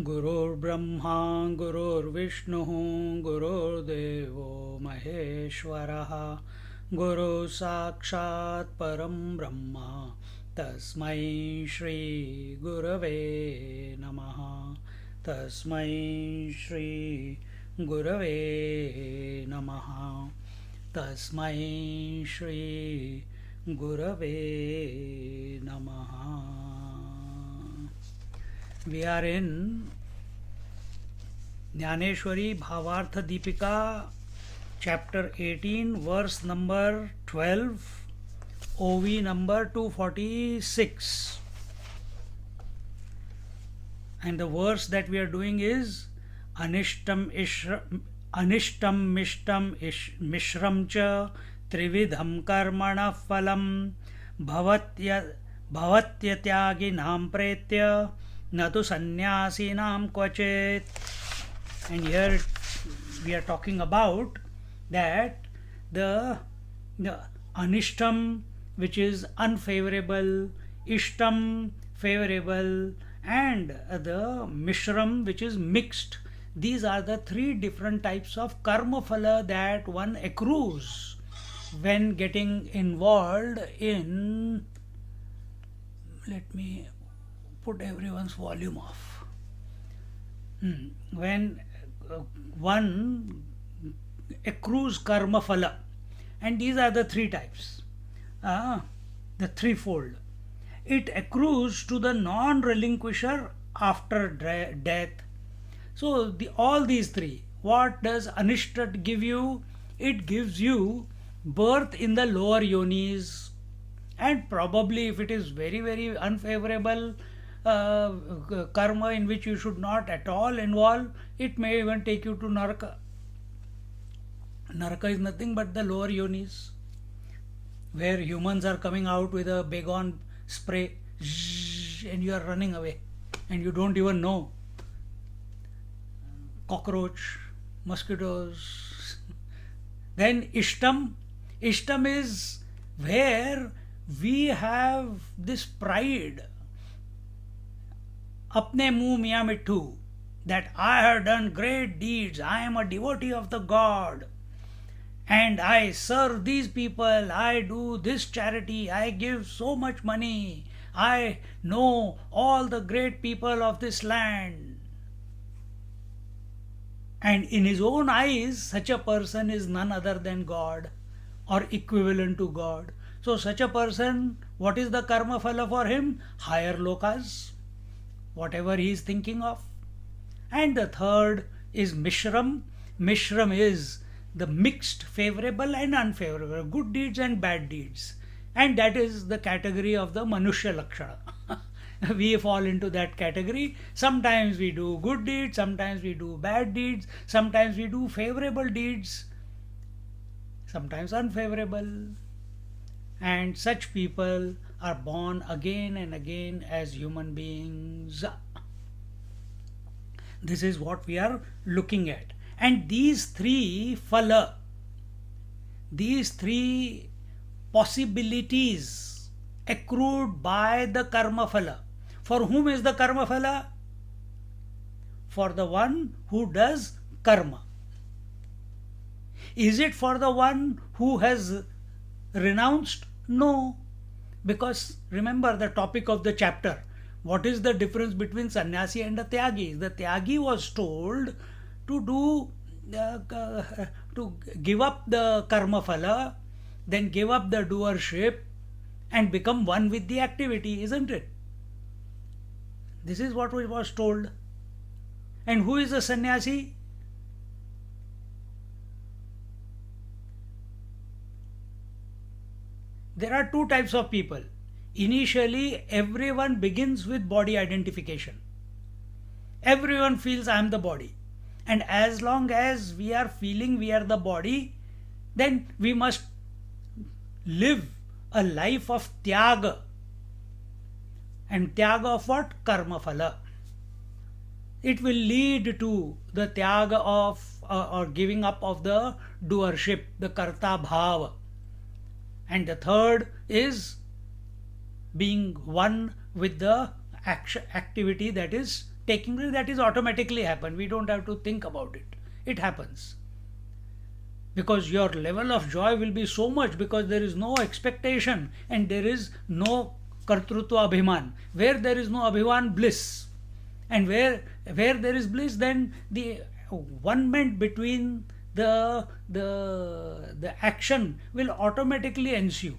गुरुर्ब्रह्मा गुरुर्विष्णुः गुरुर्देवो महेश्वरः गुरु साक्षात् परं ब्रह्म तस्मै श्री गुरवे नमः तस्मै श्री गुरवे नमः तस्मै श्री गुरवे नमः. We are in Jnaneshwari Bhavartha Deepika, chapter 18, verse number 12, OV number 246. And the verse that we are doing is Anishtam Mishtam Mishram Cha Trividham Karmana Phalam Bhavatyatyaginam Pretya Natu Sannyasinam Kvachit. And here we are talking about that the Anishtam, which is unfavorable, Ishtam, favorable, and the Mishram, which is mixed. These are the three different types of karma phala that one accrues when getting involved in. Let me put everyone's volume off. When one accrues karma phala, and these are the three types, the threefold. It accrues to the non-relinquisher after death. So all these three, what does Anishtat give you? It gives you birth in the lower yonis, and probably if it is very very unfavorable karma in which you should not at all involve, it may even take you to Naraka. Naraka is nothing but the lower yonis, where humans are coming out with a Baygon spray and you are running away and you don't even know. Cockroach, mosquitoes. Then Ishtam. Ishtam is where we have this pride, apne muh miya mittu, that I have done great deeds, I am a devotee of the God, and I serve these people, I do this charity, I give so much money, I know all the great people of this land. And in his own eyes, such a person is none other than God or equivalent to God. So such a person, what is the karma phala for him? Higher lokas, whatever he is thinking of. And the third is Mishram. Mishram is the mixed, favorable and unfavorable, good deeds and bad deeds. And that is the category of the Manushya Lakshana. We fall into that category. Sometimes we do good deeds, sometimes we do bad deeds, sometimes we do favorable deeds, sometimes unfavorable. And such people are born again and again as human beings. This is what we are looking at. And these three phala, these three possibilities accrued by the karma phala. For whom is the karma phala? For the one who does karma. Is it for the one who has renounced? No. Because remember the topic of the chapter. What is the difference between sannyasi and a tyagi? The tyagi was told to do to give up the karma phala, then give up the doership and become one with the activity, isn't it? This is what was told. And who is a sannyasi? There are two types of people. Initially, everyone begins with body identification. Everyone feels I am the body. And as long as we are feeling we are the body, then we must live a life of tyaga. And tyaga of what? Karma phala. It will lead to the tyaga of or giving up of the doership, the karta bhava. And the third is being one with the activity that is taking place, that is automatically happen. We don't have to think about it. It happens. Because your level of joy will be so much, because there is no expectation and there is no kartrutva abhiman. Where there is no abhiman, bliss. And where there is bliss, then the one meant between the action will automatically ensue.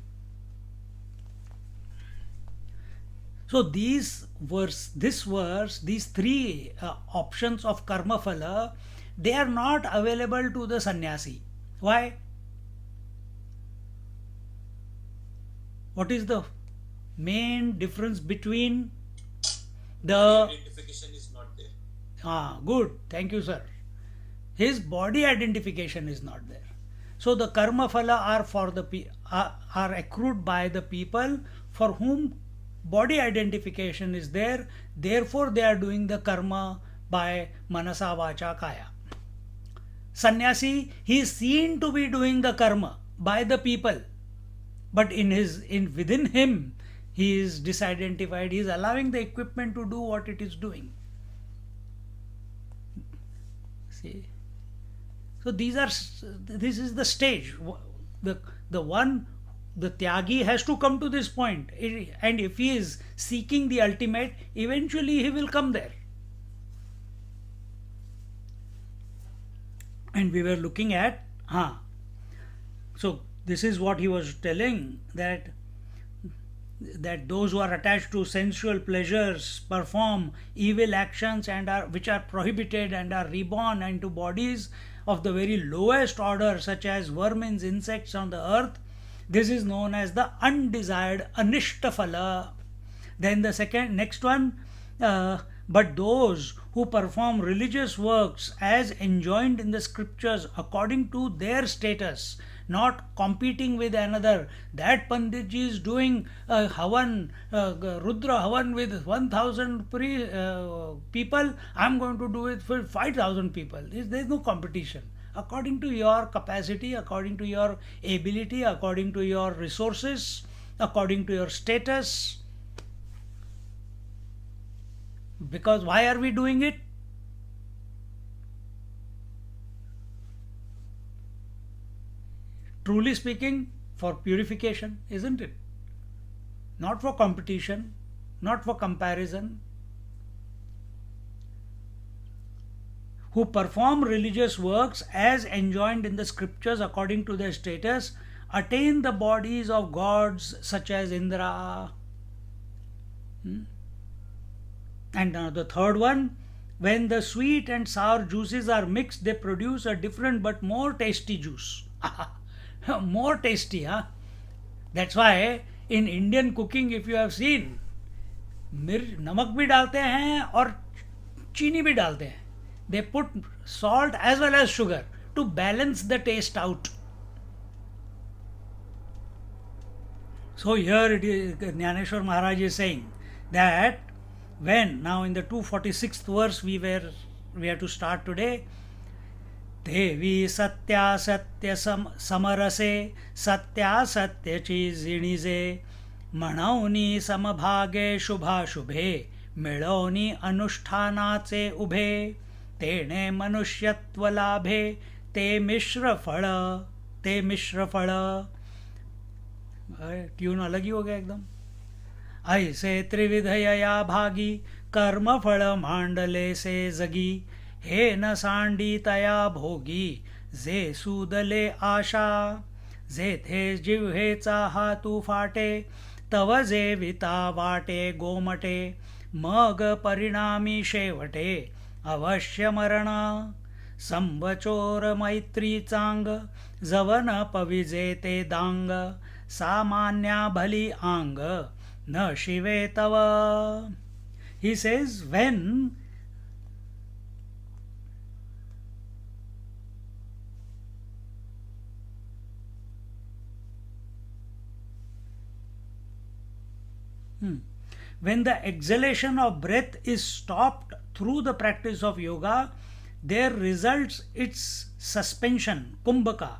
So this verse, these three options of karma phala, they are not available to the sannyasi. Why? What is the main difference between the identification is not there. Good, thank you, sir. His body identification is not there. So the karma phala are for the are accrued by the people for whom body identification is there. Therefore, they are doing the karma by manasa vacha kaya. Sannyasi, he is seen to be doing the karma by the people, but within him, he is disidentified. He is allowing the equipment to do what it is doing. See, so this is the stage. The one, the tyagi has to come to this point, and if he is seeking the ultimate, eventually he will come there. And we were looking at so this is what he was telling, that those who are attached to sensual pleasures perform evil actions and which are prohibited, and are reborn into bodies of the very lowest order, such as vermins, insects on the earth. This is known as the undesired anishta phala. Then the next one, but those who perform religious works as enjoined in the scriptures according to their status, not competing with another. That Panditji is doing Havan, Rudra Havan with 1000 people. I'm going to do it for 5000 people. There is no competition. According to your capacity, according to your ability, according to your resources, according to your status. Because why are we doing it? Truly speaking, for purification, isn't it? Not for competition, not for comparison. Who perform religious works as enjoined in the scriptures according to their status, attain the bodies of gods such as Indra. And the third one, when the sweet and sour juices are mixed, they produce a different but more tasty juice. More tasty, huh? That's why in Indian cooking, if you have seen, नमक भी डालते हैं और चीनी भी डालते हैं. They put salt as well as sugar to balance the taste out. So here it is, Jnaneshwar Maharaj is saying that when, now in the 246th verse we have to start today. देवी सत्या सत्य समरसे सत्या सत्य चिजिणिजे म्हणवनी समभागे शुभाशुभे मिळवनी अनुष्ठानाचे उभे तेणे मनुष्यत्व लाभे ते मिश्र फळ. Tune अलग ही हो गया एकदम. ऐसे त्रिविधया भागी कर्मफळ मांडले से जगी हे न सांडी तया भोगी जे सुदले आशा जेथे जिव्हेचा हातू फाटे तव जेविता वाटे गोमटे मग परिणामी शेवटे अवश्य मरण. संवचोर मैत्री चांग जवन पविजे ते दांग सामान्या भली आंग na shive tava. He says, when the exhalation of breath is stopped through the practice of yoga, there results its suspension, kumbhaka.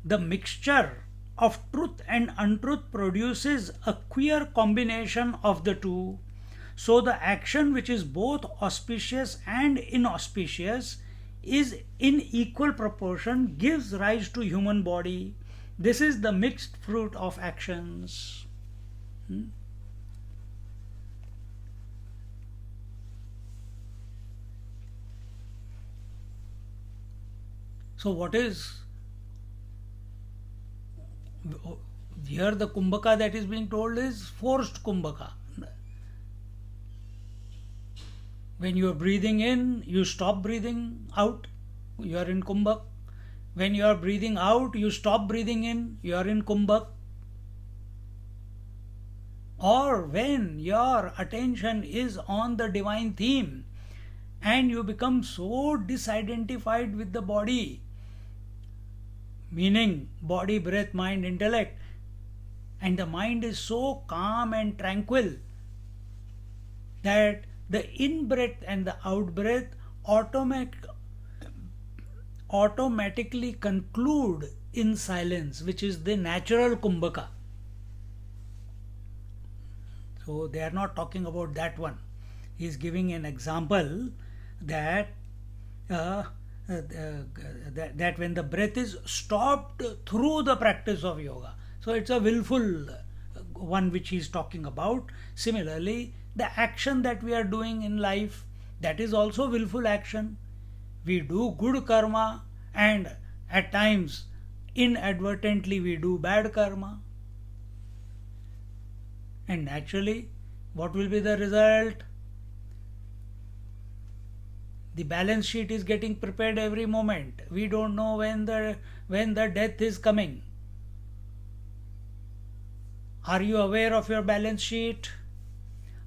The mixture of truth and untruth produces a queer combination of the two. So the action which is both auspicious and inauspicious is in equal proportion gives rise to human body. This is the mixed fruit of actions. So what is here the kumbhaka that is being told is forced kumbhaka. When you are breathing in, you stop breathing out, you are in kumbhak. When you are breathing out, you stop breathing in, you are in kumbhak. Or when your attention is on the divine theme and you become so disidentified with the body, meaning body, breath, mind, intellect, and the mind is so calm and tranquil that the in breath and the out breath automatically conclude in silence, which is the natural kumbhaka. So they are not talking about that one. He is giving an example that that when the breath is stopped through the practice of yoga. So it's a willful one which he is talking about. Similarly, the action that we are doing in life, that is also willful action. We do good karma and at times inadvertently we do bad karma. And naturally, what will be the result? The balance sheet is getting prepared every moment. We don't know when the death is coming. Are you aware of your balance sheet?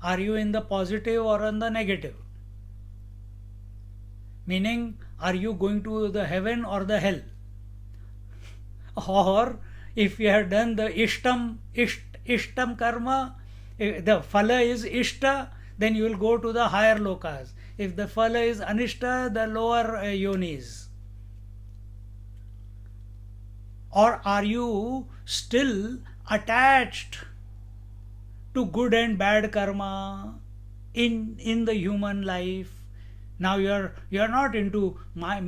Are you in the positive or in the negative? Meaning, are you going to the heaven or the hell? Or if you have done the ishtam karma, if the phala is ishta, then you will go to the higher lokas. If the phala is anishta, the lower yonis. Or are you still attached to good and bad karma in the human life? Now you are not into my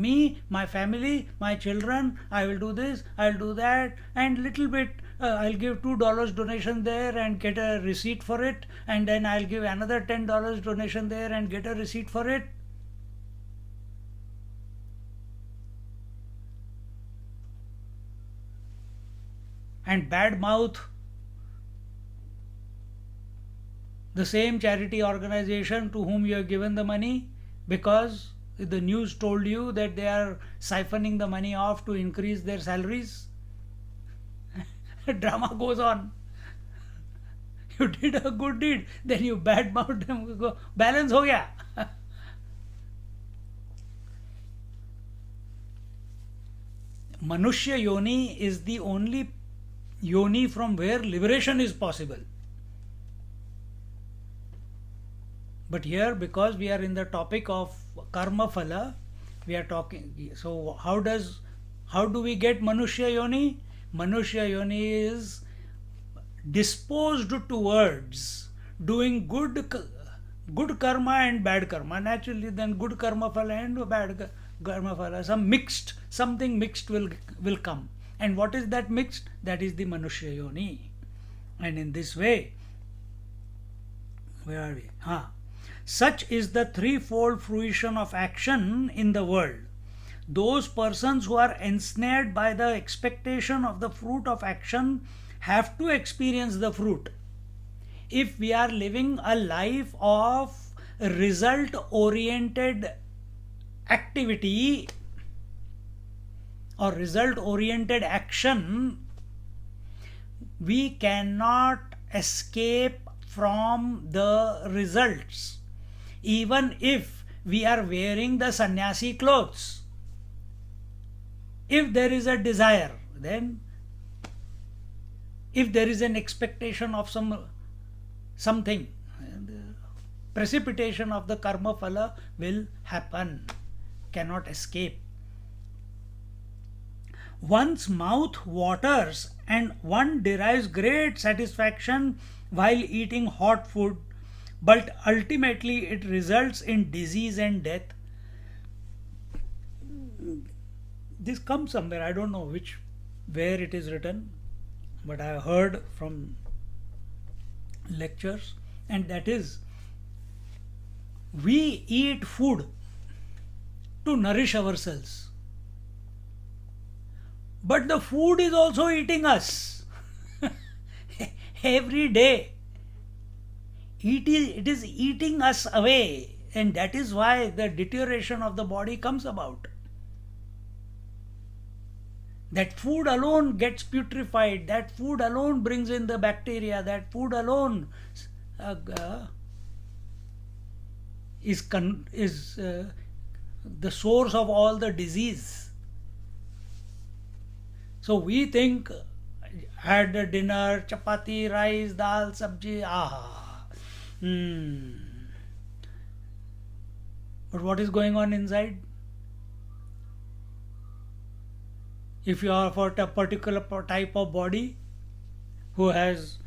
family, my children. I will do this, I will do that, and little bit I'll give $2 donation there and get a receipt for it, and then I'll give another $10 donation there and get a receipt for it. And bad mouth the same charity organization to whom you have given the money, because the news told you that they are siphoning the money off to increase their salaries. Drama goes on. You did a good deed, then you bad mouth them, go balance ho gaya. Manushya yoni is the only yoni from where liberation is possible. But here, because we are in the topic of karma phala, we are talking. So how do we get Manushya yoni? Manushya yoni is disposed towards doing good karma and bad karma. Naturally, then good karma phala and bad karma phala, something mixed will come. And what is that mixed? That is the Manushya yoni. And in this way, where are we? Such is the threefold fruition of action in the world. Those persons who are ensnared by the expectation of the fruit of action have to experience the fruit. If we are living a life of result oriented activity or result oriented action, we cannot escape from the results, even if we are wearing the sannyasi clothes. If there is a desire, then if there is an expectation of something, precipitation of the karma phala will happen, cannot escape. One's mouth waters and one derives great satisfaction while eating hot food, but ultimately it results in disease and death. This comes somewhere, I don't know where it is written, but I heard from lectures, and that is, we eat food to nourish ourselves, but the food is also eating us. Every day it is eating us away, and that is why the deterioration of the body comes about. That food alone gets putrefied, that food alone brings in the bacteria, that food alone is the source of all the disease. So we think, had a dinner, chapati, rice, dal, sabji, But what is going on inside? If you are for a particular type of body who has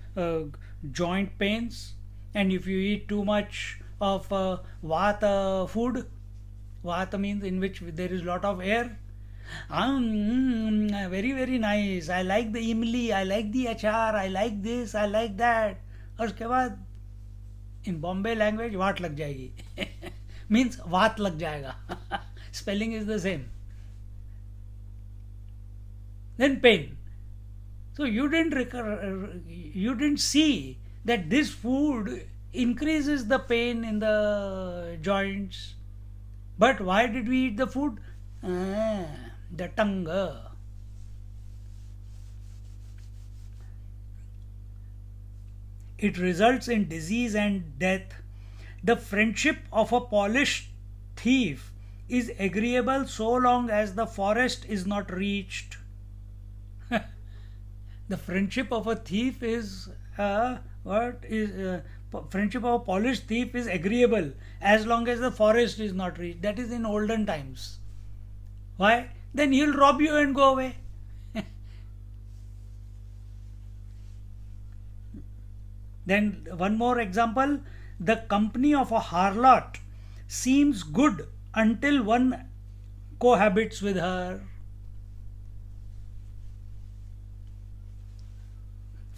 joint pains, and if you eat too much of vata food, vata means in which there is lot of air, very very nice, I like the imli, I like the achar, I like this, I like that, और उसके बाद in Bombay language वाट लग जाएगी means वात लग जाएगा spelling is the same. Then pain. So you didn't see that this food increases the pain in the joints. But why did we eat the food? The tongue. It results in disease and death. The friendship of a polished thief is agreeable so long as the forest is not reached. The friendship of a thief is friendship of a polished thief is agreeable as long as the forest is not reached. That is in olden times. Why? Then he'll rob you and go away. Then one more example, the company of a harlot seems good until one cohabits with her.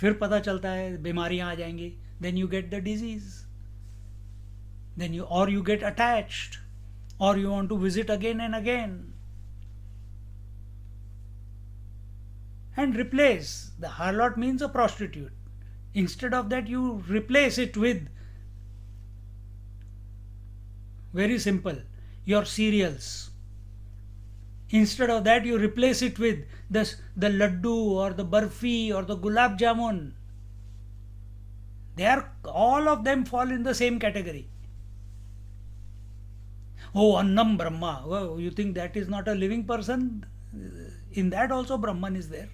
फिर पता चलता है बीमारियां आ जाएंगी. Then you get the disease. Then you get attached, or you want to visit again and again. And replace. The harlot means a prostitute. Instead of that, you replace it with, very simple, your cereals. Instead of that, you replace it with the laddu or the barfi or the gulab jamun. All of them fall in the same category. Oh, Annam Brahma. Oh, you think that is not a living person? In that also Brahman is there.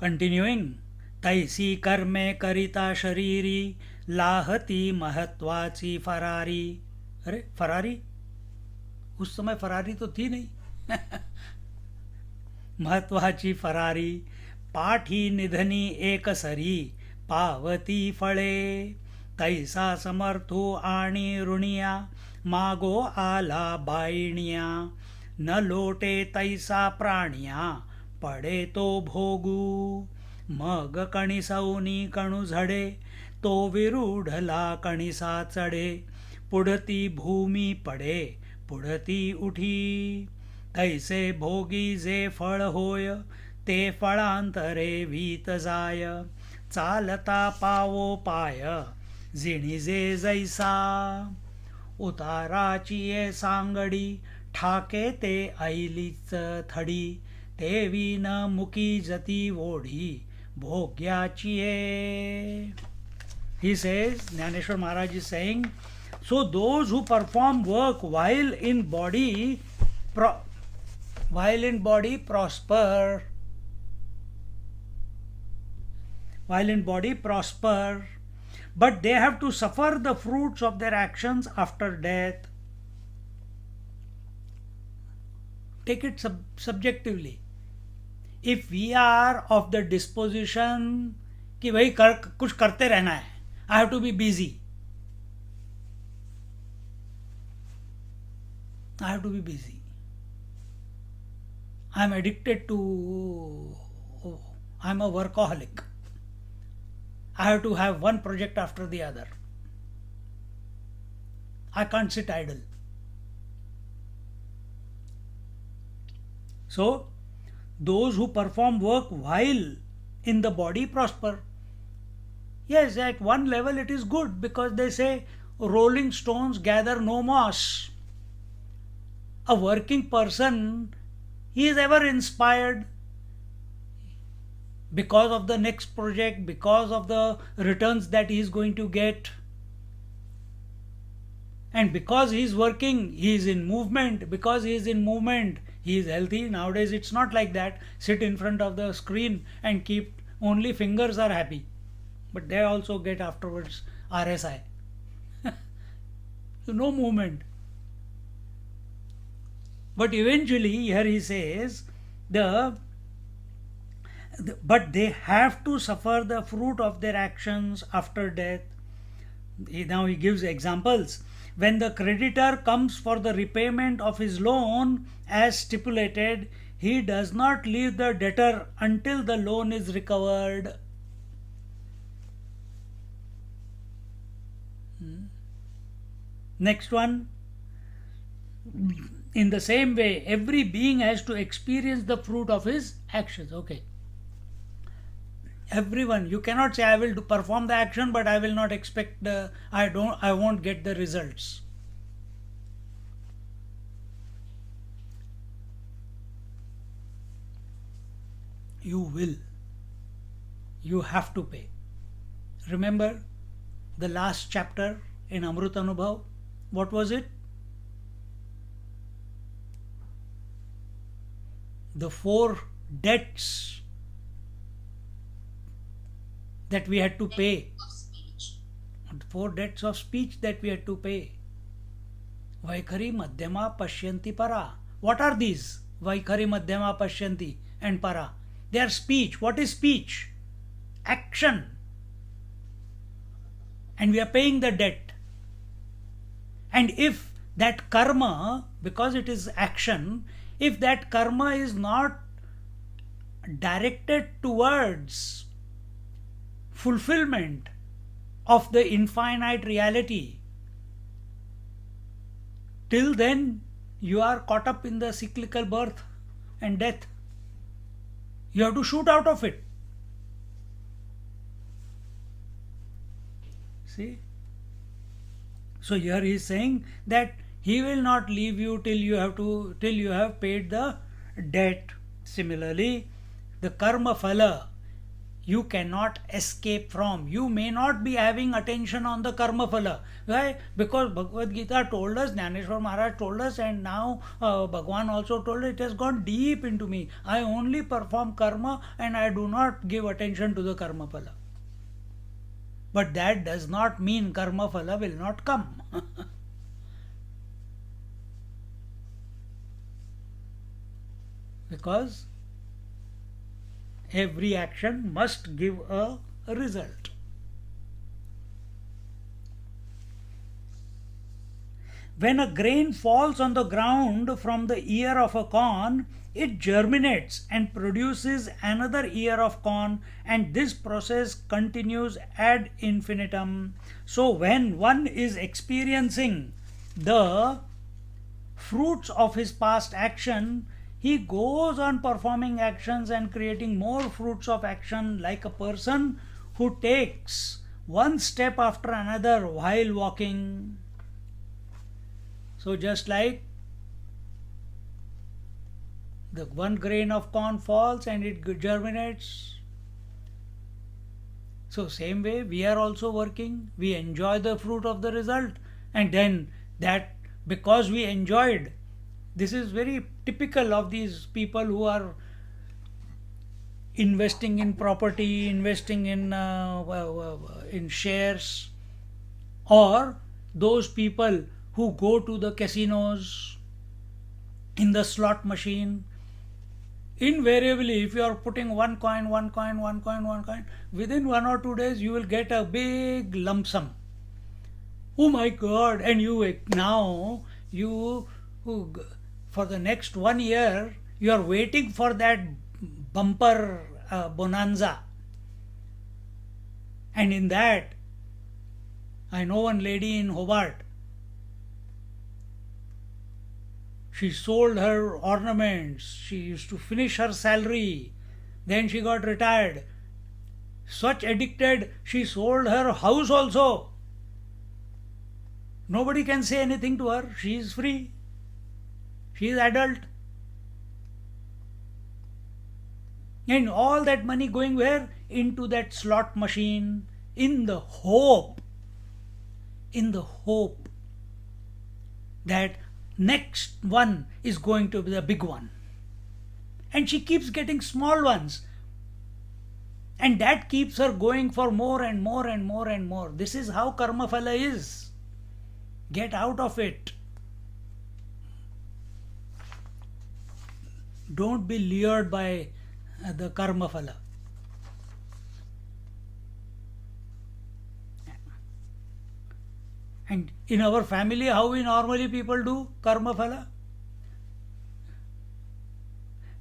Continuing, तैसी कर्मे करिता शरीरी लाहती महत्वाची Ferrari. अरे Ferrari, उस समय Ferrari तो थी नहीं. महत्वाची फरारी पाठी निधनी एकसरी पावती फळे. तैसा समर्थो आणि ऋणिया मागो आला बाईणिया. न लोटे तैसा प्राणिया पडे तो भोगू. मग कणिसौनी कणु झडे तो विरूढला कणिसा चढे. पुढती भूमी पडे पुढती उठी. तैसे भोगी जे फळ होय ते फळांतरे वीत जाय. चालता पावो पाय झिणीजे जैसा उताराची ये सांगडी ठाके ते ऐलीच थडी तेवी न मुकी जती ओढी भोग्याची ये. He says, Jnaneshwar Maharaj is saying, so those who perform work while in body prosper, but they have to suffer the fruits of their actions after death. Take it subjectively. If we are of the disposition कि भाई कुछ करते रहना है, I have to be busy. I am addicted to, I am a workaholic. I have to have one project after the other. I can't sit idle. So, those who perform work while in the body prosper. Yes, at one level it is good because they say rolling stones gather no moss. A working person, he is ever inspired because of the next project, because of the returns that he is going to get. And because he is working, he is in movement. Because he is in movement, he is healthy. Nowadays it's not like that. Sit in front of the screen and keep only fingers are happy. But they also get afterwards RSI. So no movement. But eventually, here he says, but they have to suffer the fruit of their actions after death. Now he gives examples. When the creditor comes for the repayment of his loan as stipulated, he does not leave the debtor until the loan is recovered. Next one. In the same way, every being has to experience the fruit of his actions. Okay. Everyone, you cannot say I will perform the action, but I will not expect I won't get the results. You will. You have to pay. Remember the last chapter in Amrut Anubhav? What was it? The 4 debts that we had to pay. 4 debts of speech that we had to pay. Vaikhari Madhyama Pashyanti Para. What are these? Vaikhari Madhyama Pashyanti and Para. They are speech. What is speech? Action. And we are paying the debt. And if that karma, because it is action, if that karma is not directed towards fulfillment of the infinite reality, till then you are caught up in the cyclical birth and death. You have to shoot out of it. See? So here he is saying that he will not leave you till you have paid the debt. Similarly, the karma phala you cannot escape from. You may not be having attention on the karma phala. Why? Because Bhagavad Gita told us, Jnaneshwar Maharaj told us, and now Bhagwan also told us, it has gone deep into me. I only perform karma and I do not give attention to the karma phala. But that does not mean karma phala will not come. Because every action must give a result. When a grain falls on the ground from the ear of a corn, it germinates and produces another ear of corn, and this process continues ad infinitum. So when one is experiencing the fruits of his past action, he goes on performing actions and creating more fruits of action, like a person who takes one step after another while walking. So just like the one grain of corn falls and it germinates, so same way we are also working, we enjoy the fruit of the result, and then that, because we enjoyed, this is very typical of these people who are investing in property, investing in shares, or those people who go to the casinos, in the slot machine. Invariably, if you are putting one coin, one coin, one coin, one coin, within 1 or 2 days you will get a big lump sum. Oh my God! And you now you for the next 1 year you are waiting for that bumper bonanza. And in that, I know one lady in Hobart. She sold her ornaments. She used to finish her salary. Then she got retired. Such addicted, she sold her house also. Nobody can say anything to her. She is free. She is adult. And all that money going where? Into that slot machine, in the hope that next one is going to be the big one. And she keeps getting small ones. And that keeps her going for more and more and more and more. This is how karma phala is. Get out of it. Don't be lured by the karma phala. And in our family, how we normally people do karma phala?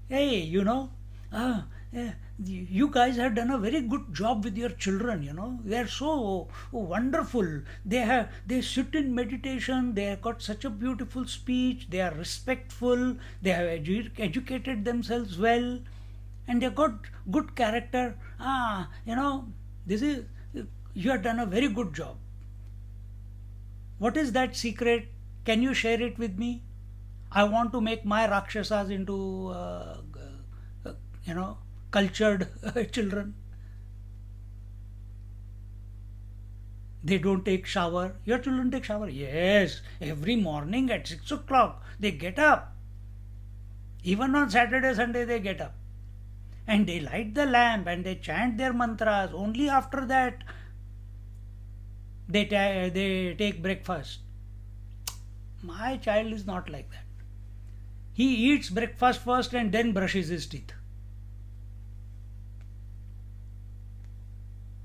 Hey, you guys have done a very good job with your children. They are so wonderful. They sit in meditation. They have got such a beautiful speech. They are respectful. They have educated themselves well, and they got good character. This is you have done a very good job. What is that secret? Can you share it with me? I want to make my Rakshasas into, cultured children. They don't take shower. Your children take shower? Yes. Every morning at 6 o'clock, they get up. Even on Saturday, Sunday, they get up. And they light the lamp and they chant their mantras. Only after that, they take breakfast. My child is not like that. He eats breakfast first and then brushes his teeth.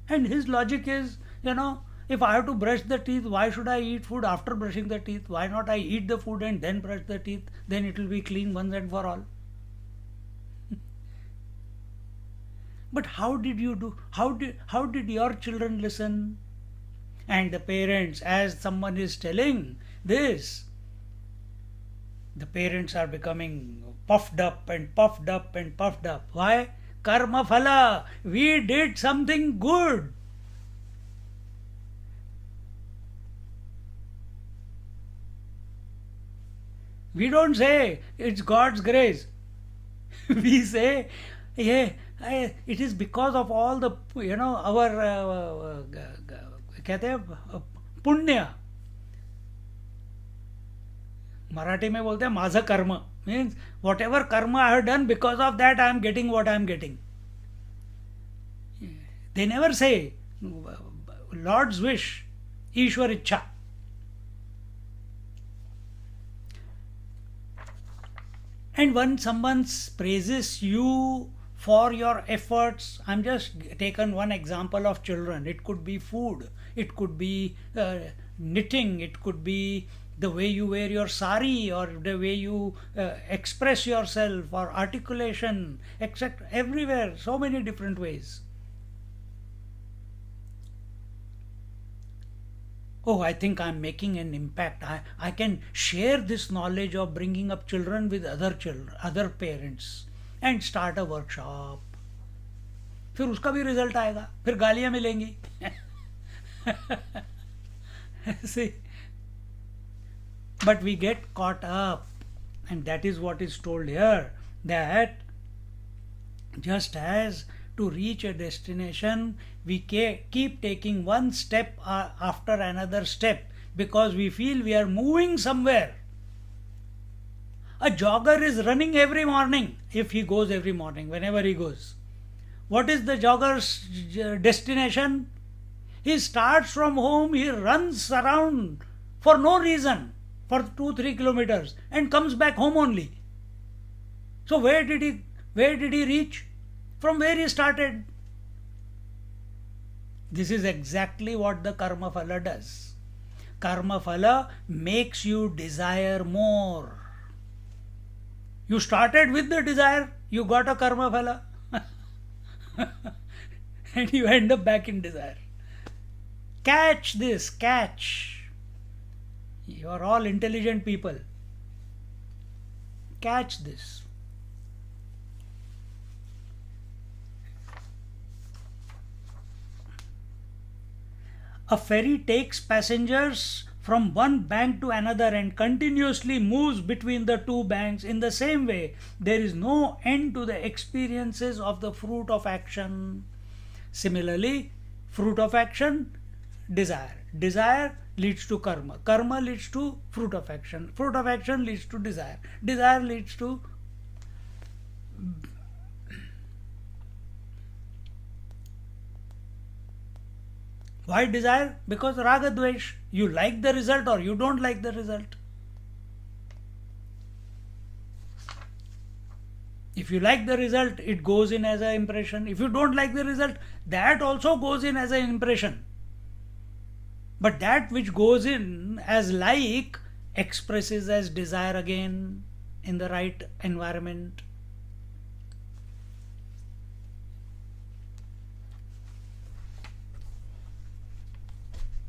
And his logic is, if I have to brush the teeth, why should I eat food after brushing the teeth? Why not I eat the food and then brush the teeth? Then it will be clean once and for all. But how did you do? How did your children listen? And the parents, as someone is telling this, the parents are becoming puffed up and puffed up and puffed up. Why? Karma phala. We did something good. We don't say it's God's grace. We say, yeah, it is because of all the, our कहते हैं पुण्य. मराठी में बोलते हैं माझं कर्म. Means whatever karma I have done, because of that I am getting what I am getting. They never say Lord's wish, Ishwar Ichha. And when someone praises you for your efforts, I'm just taken one example of children. It could be food, it could be knitting, it could be the way you wear your sari, or the way you express yourself, or articulation, etc. Everywhere, so many different ways. Oh, I think I'm making an impact. I can share this knowledge of bringing up children with other children, other parents, and start a workshop. फिर उसका भी result आएगा, फिर गालियां मिलेंगी. See, but we get caught up, and that is what is told here, that just as to reach a destination, we keep taking one step after another step because we feel we are moving somewhere. A jogger is running every morning, if he goes every morning, whenever he goes. What is the jogger's destination? He starts from home, he runs around for no reason for 2-3 kilometers and comes back home only. So where did he reach? From where he started. This is exactly what the karma phala does. Karma phala makes you desire more. You started with the desire, you got a karma phala, and you end up back in desire. Catch this, catch. You are all intelligent people. Catch this. A ferry takes passengers from one bank to another and continuously moves between the two banks. In the same way, there is no end to the experiences of the fruit of action. Similarly, fruit of action, desire. Desire leads to karma. Karma leads to fruit of action. Fruit of action leads to desire. Desire leads to why desire? Because raga dvesh. You like the result or you don't like the result. If you like the result, it goes in as an impression. If you don't like the result, that also goes in as an impression. But that which goes in as like expresses as desire again in the right environment.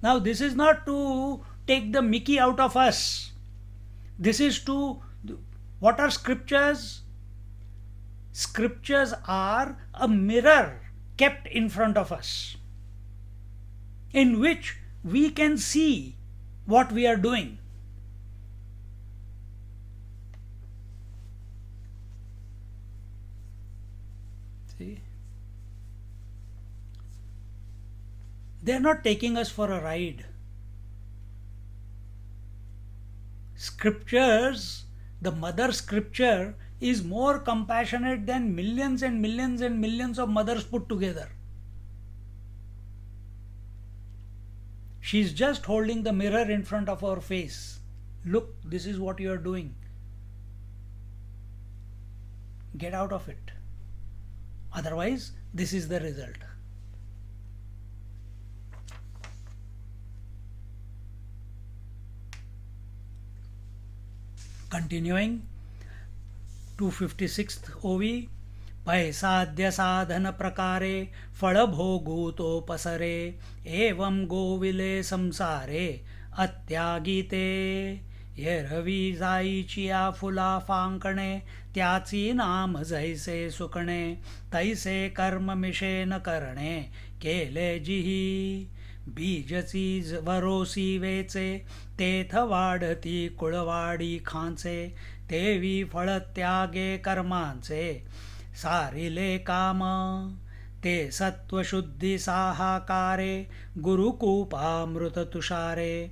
Now, this is not to take the mickey out of us. This is to, what are scriptures? Scriptures are a mirror kept in front of us, in which we can see what we are doing. See? They are not taking us for a ride. Scriptures, the mother scripture, is more compassionate than millions and millions and millions of mothers put together. She is just holding the mirror in front of our face. Look, this is what you are doing. Get out of it. Otherwise, this is the result. Continuing, 256th OV. पैसाद्य साधन प्रकारे फलभोगूतोपसरे एवं गोविले संसारे अत्यागीते ये रवी जाईचिया फुला फांकणे त्याची नाम जैसे सुकणे तैसे कर्म मिशे न करणे केले जिही बीजची वरोसी वेचे तेथ वाढती कुळवाडी खांचे तेवी फळ त्यागे कर्मांचे सारिले काम ते सत्वशुद्धी साहाकारे गुरुकूपामृत तुषारे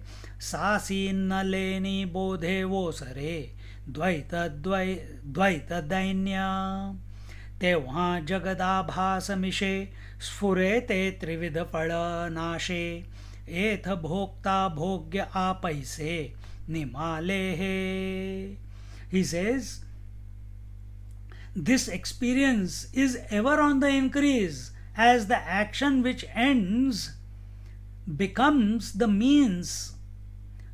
सासीन्न लेनी बोधे वोसरे द्वैत दैन्य तेव्हा जगदाभास मिशे स्फुरे ते त्रिविध फळ नाशे एथ भोक्ता भोग्य आपैसे निमाले हे. He says, this experience is ever on the increase as the action which ends becomes the means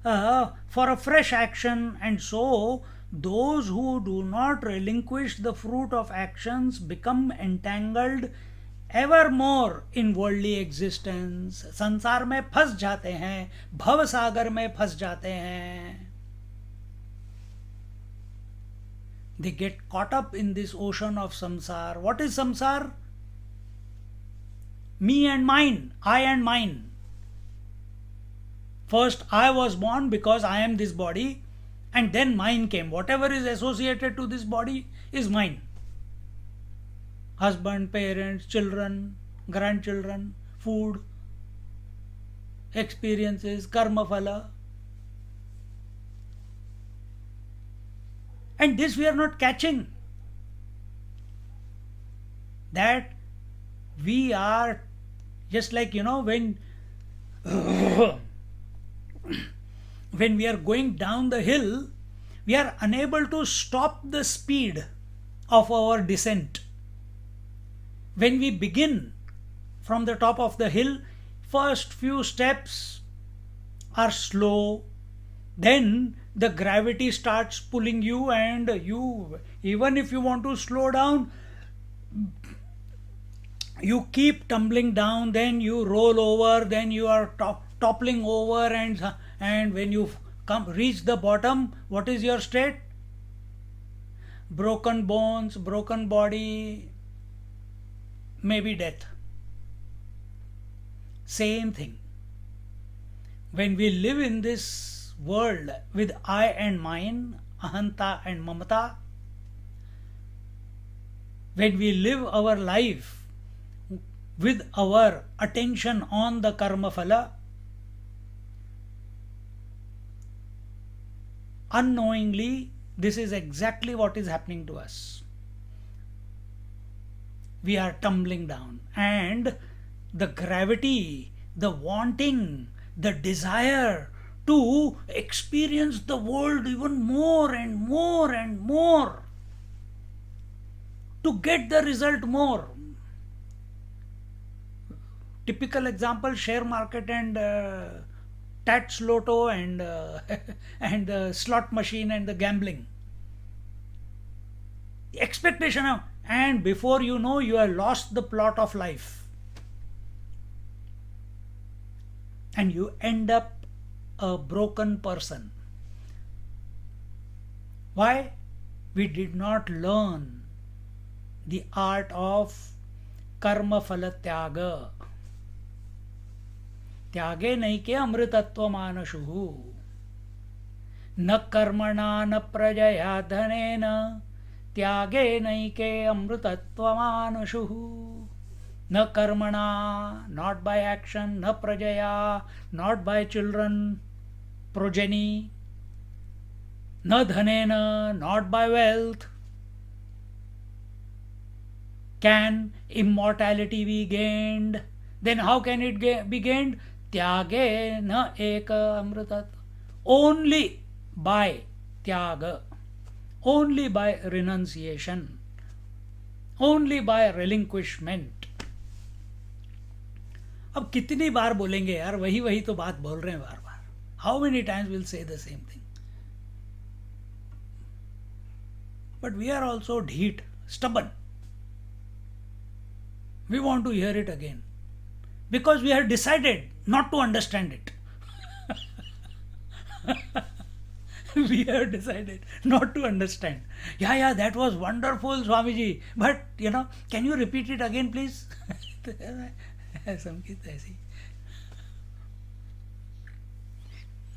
for a fresh action, and so those who do not relinquish the fruit of actions become entangled ever more in worldly existence. संसार में फंस जाते हैं, भव सागर में फंस जाते हैं. They get caught up in this ocean of samsar. What is samsar? Me and mine, I and mine. First, I was born because I am this body, and then mine came. Whatever is associated to this body is mine. Husband, parents, children, grandchildren, food, experiences, karma phala. And this we are not catching. That we are just like, when when we are going down the hill, we are unable to stop the speed of our descent. When we begin from the top of the hill, first few steps are slow, then the gravity starts pulling you, and you, even if you want to slow down, you keep tumbling down, then you roll over, then you are toppling over, and when you reach the bottom, what is your state? Broken bones, broken body, maybe death. Same thing. When we live in this world with I and mine, ahanta and mamata, when we live our life with our attention on the karma phala, unknowingly, this is exactly what is happening to us. We are tumbling down, and the gravity, the wanting, the desire to experience the world even more and more and more, to get the result more. Typical example, share market and tats lotto and and the slot machine and the gambling. The expectation of, and before you know, you have lost the plot of life, and you end up a broken person. Why? We did not learn the art of karma phala tyaga. त्यागे नैके अमृतत्व मानशुः न कर्मणा न प्रजया धनेन त्यागे नैके अमृतत्व मानशुः न कर्मणा, not by action, न प्रजया, not by children, progeny, न धनेन, not by wealth, can immortality be gained. Then how can it be gained? त्यागे न एक अमृतत्व. Only by tyaga, only by renunciation, only by relinquishment. अब कितनी बार बोलेंगे यार, वही वही तो बात बोल रहे हैं बार बार. How many times we'll say the same thing? But we are also dheet, stubborn. We want to hear it again, because we have decided not to understand it. We have decided not to understand. Yeah, that was wonderful, Swamiji. But, can you repeat it again, please? Samkit ऐसी.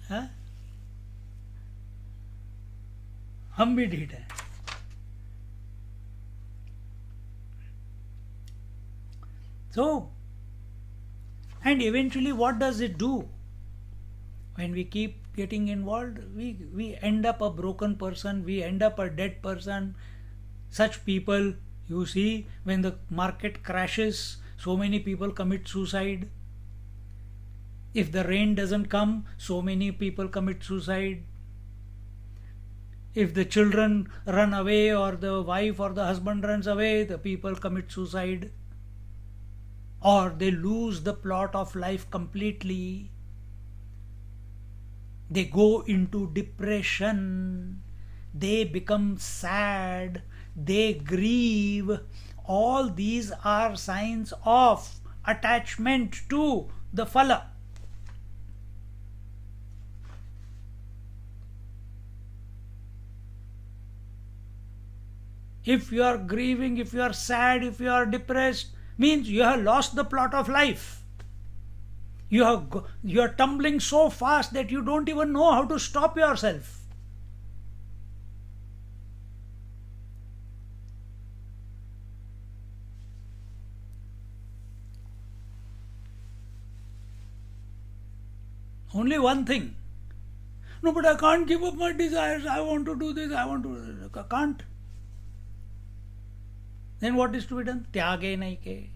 हाँ? हम भी ढीठ हैं. So, and eventually what does it do? When we keep getting involved, we end up a broken person, we end up a dead person. Such people, you see, when the market crashes, so many people commit suicide. If the rain doesn't come, so many people commit suicide. If the children run away, or the wife or the husband runs away, the people commit suicide. Or they lose the plot of life completely. They go into depression. They become sad. They grieve. All these are signs of attachment to the phala. If you are grieving, if you are sad, if you are depressed, means you have lost the plot of life. You are tumbling so fast that you don't even know how to stop yourself. Only one thing. No, but I can't give up my desires. I want to do this. I want to. Can't. Then what is to be done? Tyage nahi ke.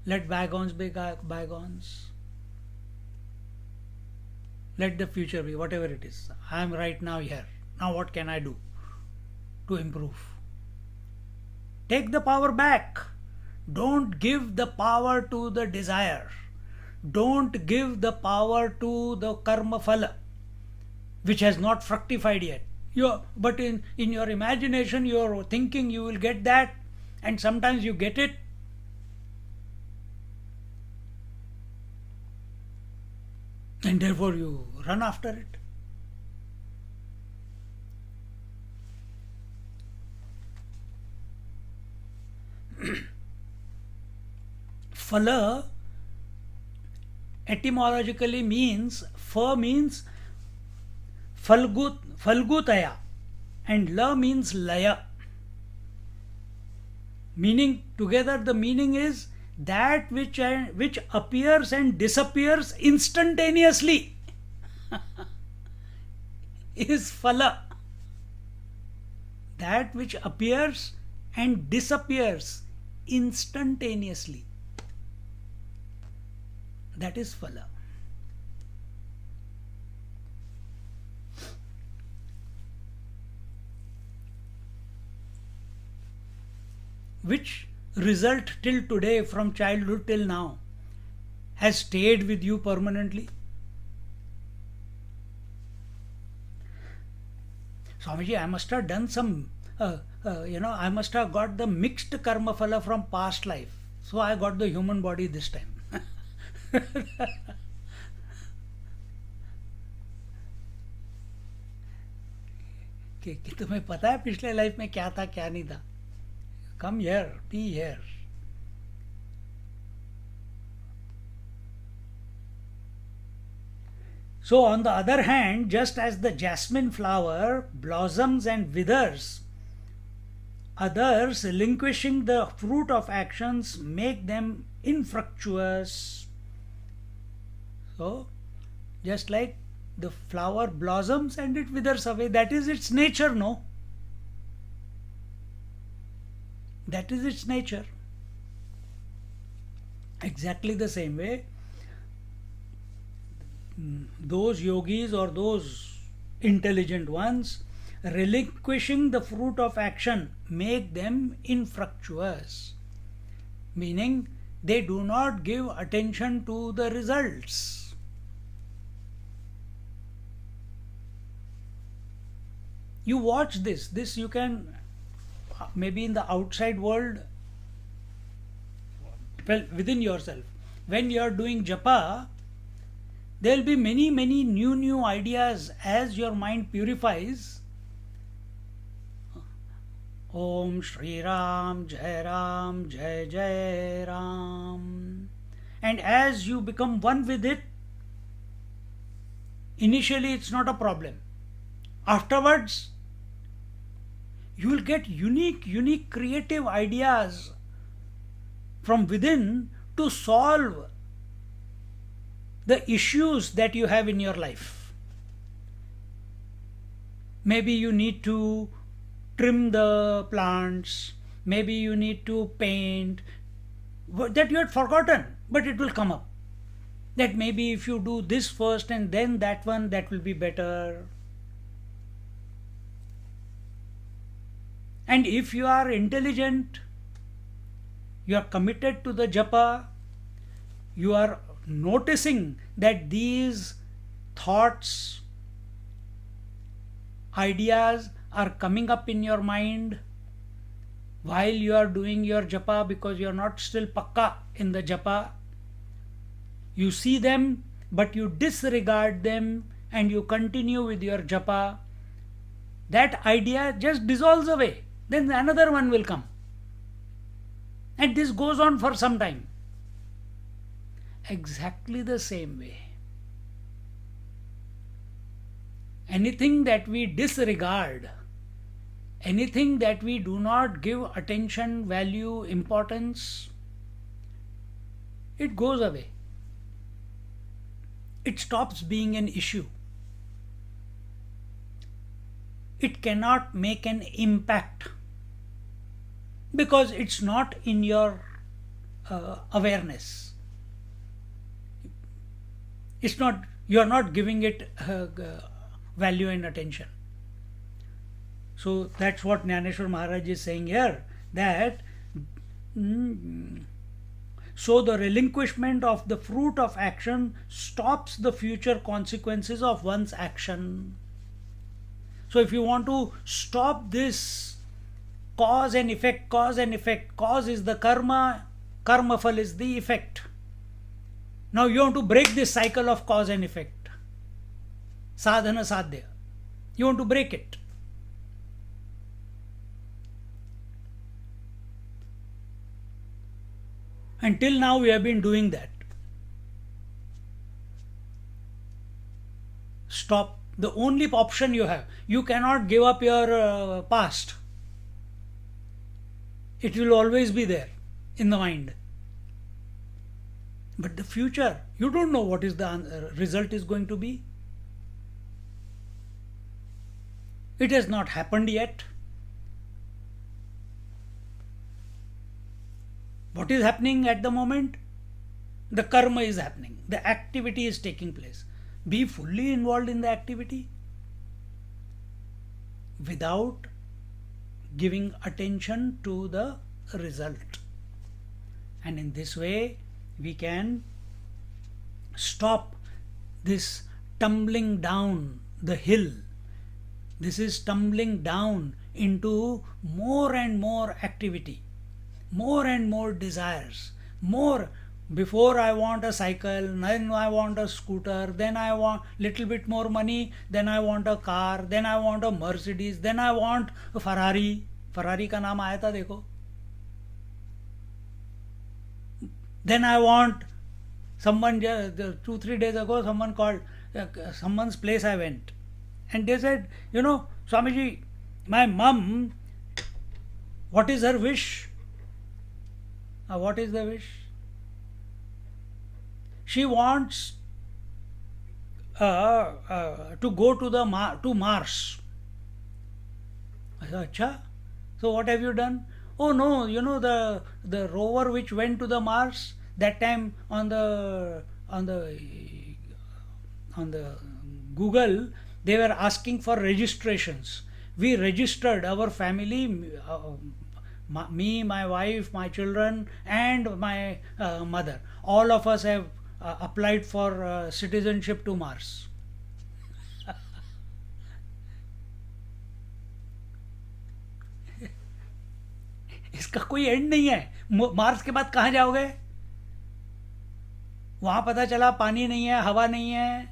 Let bygones be bygones. Let the future be whatever it is. I am right now here. Now what can I do to improve? Take the power back. Don't give the power to the desire. Don't give the power to the karma phala, which has not fructified yet. But in your imagination, you're thinking you will get that, and sometimes you get it. And therefore you run after it. Phala etymologically means, means falgutaya, and la means laya. Meaning together, the meaning is that which appears and disappears instantaneously is phala. That which appears and disappears instantaneously, that is phala. Which result till today, from childhood till now, has stayed with you permanently? Swamiji, I must have done some, I must have got the mixed karma phala from past life. So I got the human body this time. कि तुम्हें पता है पिछले life में क्या था क्या नहीं था? Come here, be here. So on the other hand, just as the jasmine flower blossoms and withers, others relinquishing the fruit of actions make them infructuous. So just like the flower blossoms and it withers away, that is its nature, no? That is its nature. Exactly the same way, those yogis or those intelligent ones relinquishing the fruit of action make them infructuous, meaning they do not give attention to the results. You watch this you can, maybe in the outside world, well, within yourself, when you are doing japa, there will be many new ideas as your mind purifies. Om Shri Ram, Jai Jai Ram. And as you become one with it, initially it's not a problem. Afterwards, you will get unique creative ideas from within to solve the issues that you have in your life. Maybe you need to trim the plants, maybe you need to paint, that you had forgotten, but it will come up. That maybe if you do this first and then that one, that will be better. And if you are intelligent, you are committed to the japa, you are noticing that these thoughts, ideas are coming up in your mind while you are doing your japa, because you are not still pakka in the japa. You see them, but you disregard them and you continue with your japa. That idea just dissolves away. Then another one will come. And this goes on for some time. exactly the same way. Anything that we disregard, anything that we do not give attention, value, importance, it goes away. It stops being an issue. It cannot make an impact because it's not in your awareness. It's not, you are not giving it value and attention. So that's what Jnaneshwar Maharaj is saying here, that so the relinquishment of the fruit of action stops the future consequences of one's action. So if you want to stop this cause and effect, cause and effect, cause is the karma, karma phal is the effect. Now you want to break this cycle of cause and effect, sadhana sadhya. You want to break it. Until now we have been doing that. Stop. The only option you have, you cannot give up your past. It will always be there in the mind. But the future, you don't know what is the result is going to be. It has not happened yet. What is happening at the moment? The karma is happening. The activity is taking place. Be fully involved in the activity without giving attention to the result. And in this way, we can stop this tumbling down the hill. This is tumbling down into more and more activity, more and more desires, more. Before I want a cycle, then I want a scooter, then I want little bit more money, then I want a car, then I want a Mercedes, then I want a Ferrari. Ferrari का नाम आया था देखो. Then I want someone, 2-3 days ago someone called, someone's place I went, and they said, you know, Swamiji, my mum, what is her wish? What is the wish? She wants to go to to Mars. I said, Acha? So what have you done? Oh no, you know the rover which went to the Mars that time on the Google, they were asking for registrations. We registered our family, me, my wife, my children, and my mother. All of us have applied for citizenship to Mars. इसका कोई and नहीं है. Mars के बाद कहाँ जाओगे? वहां पता चला पानी नहीं है, हवा नहीं है,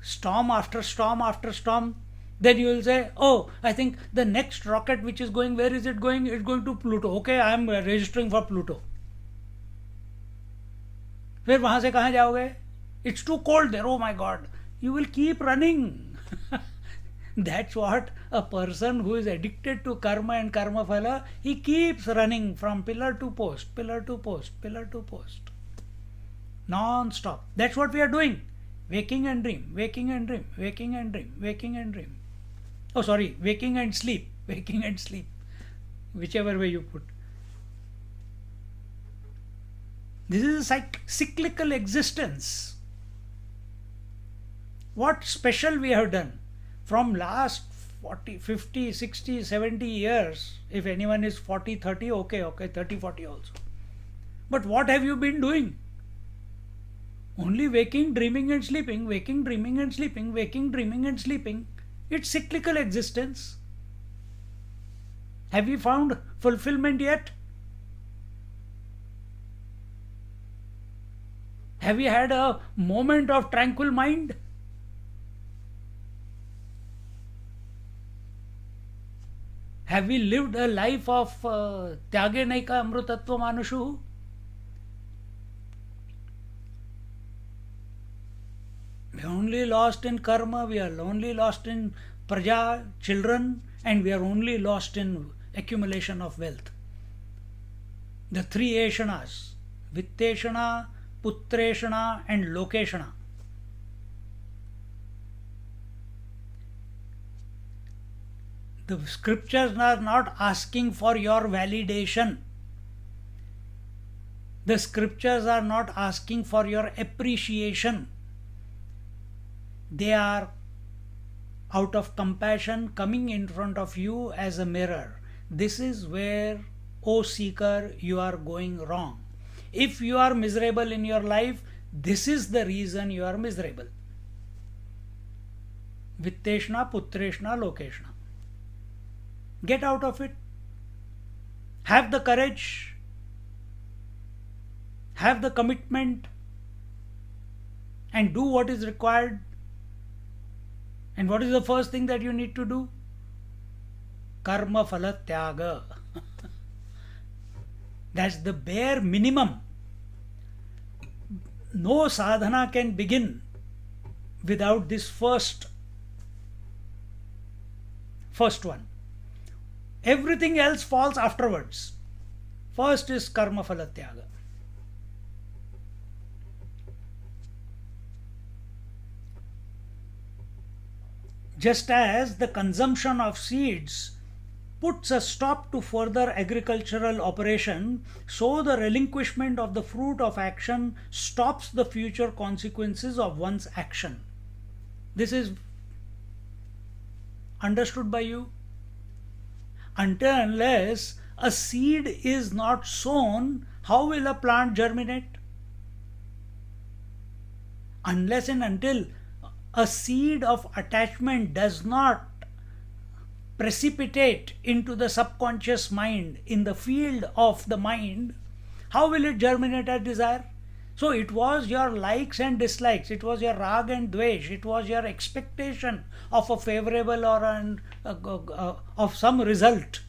storm after storm after storm. Then you will say, oh, I think the next rocket which is going, where is it going? It's going to Pluto. Okay, I am registering for Pluto. फिर वहां से कहाँ जाओगे? It's too cold there. Oh my God. You will keep running. That's what a person who is addicted to karma and karma phala, he keeps running from pillar to post, pillar to post, pillar to post. Non-stop. That's what we are doing. Waking and dream, waking and dream, waking and dream, waking and dream. Oh, sorry, waking and sleep, waking and sleep. Whichever way you put. This is a cyclical existence. What special we have done? From last 40, 50, 60, 70 years, if anyone is 40, 30, okay, 30, 40 also. But what have you been doing? Only waking, dreaming and sleeping, waking, dreaming and sleeping, waking, dreaming and sleeping. It's cyclical existence. Have you found fulfillment yet? Have you had a moment of tranquil mind? Have we lived a life of Tyage Naika Amrutatva Manushu? We are only lost in karma, we are only lost in praja, children, and we are only lost in accumulation of wealth. The three eshanas, vitteshana, putreshana, and lokeshana. The scriptures are not asking for your validation. The scriptures are not asking for your appreciation. They are out of compassion coming in front of you as a mirror. This is where, O seeker, you are going wrong. If you are miserable in your life, this is the reason you are miserable. Vitteshna, putreshna, lokeshna. Get out of it. Have the courage. Have the commitment. And do what is required. And what is the first thing that you need to do? Karma phala tyaga. That's the bare minimum. No sadhana can begin without this first one. Everything else falls afterwards. First is karma phala tyaga. Just as the consumption of seeds puts a stop to further agricultural operation, so the relinquishment of the fruit of action stops the future consequences of one's action. This is understood by you? Until unless a seed is not sown, how will a plant germinate? Unless and until a seed of attachment does not precipitate into the subconscious mind in the field of the mind, how will it germinate as desire? So it was your likes and dislikes, it was your rag and dvesh, it was your expectation of a favorable or of some result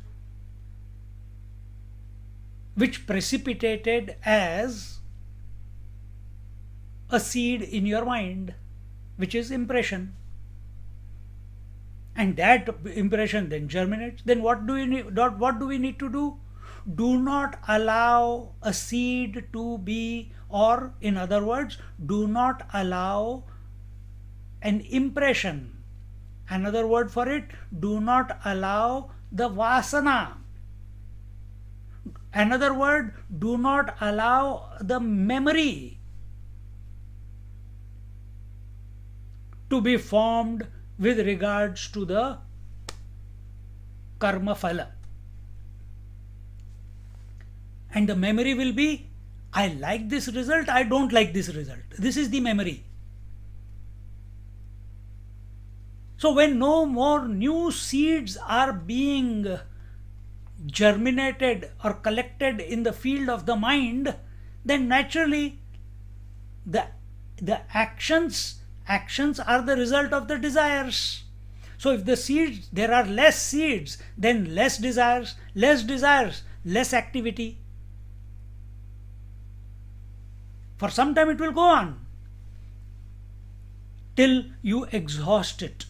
which precipitated as a seed in your mind, which is impression. And that impression then germinates. Then what do we need to do? Do not allow a seed to be, or in other words, do not allow an impression. Another word for it, do not allow the vasana. Another word, do not allow the memory to be formed with regards to the karma phala. And the memory will be, I like this result, I don't like this result. This is the memory. So when no more new seeds are being germinated or collected in the field of the mind, then naturally the actions are the result of the desires. So if the seeds, there are less seeds, then less desires, less activity. For some time it will go on till you exhaust it.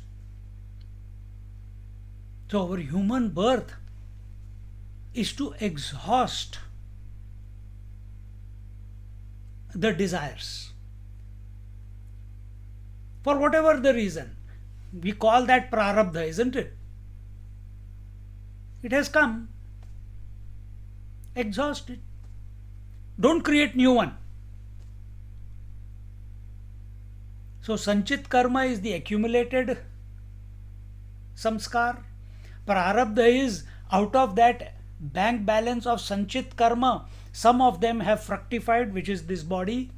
So our human birth is to exhaust the desires. For whatever the reason. We call that prarabdha, isn't it? It has come. Exhaust it. Don't create new one. So sanchit karma is the accumulated samskar. Prarabdha is out of that bank balance of sanchit karma. Some of them have fructified, which is this body.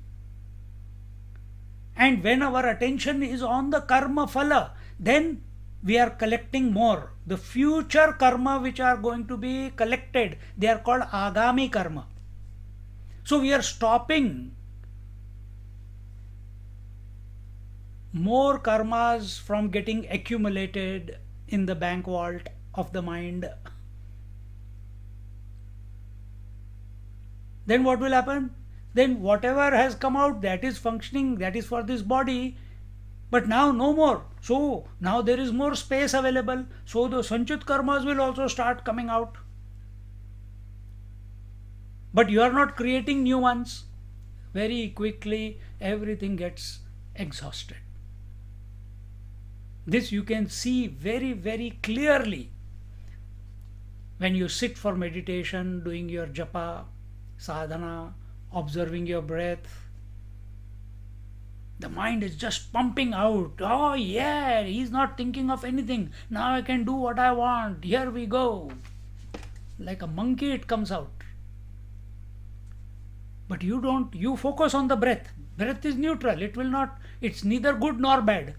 And when our attention is on the karma phala, then we are collecting more. The future karma which are going to be collected, they are called agami karma. So we are stopping more karmas from getting accumulated in the bank vault of the mind. Then what will happen? Then whatever has come out, that is functioning, that is for this body, But now no more. So now there is more space available. So the Sanchit karmas will also start coming out. But you are not creating new ones. Very quickly everything gets exhausted. This you can see very, very clearly when you sit for meditation, doing your japa, sadhana, observing your breath. The mind is just pumping out. Oh, yeah, he's not thinking of anything. Now I can do what I want. Here we go. Like a monkey, it comes out. But you don't, you focus on the breath. Breath is neutral. It will not, it's neither good nor bad.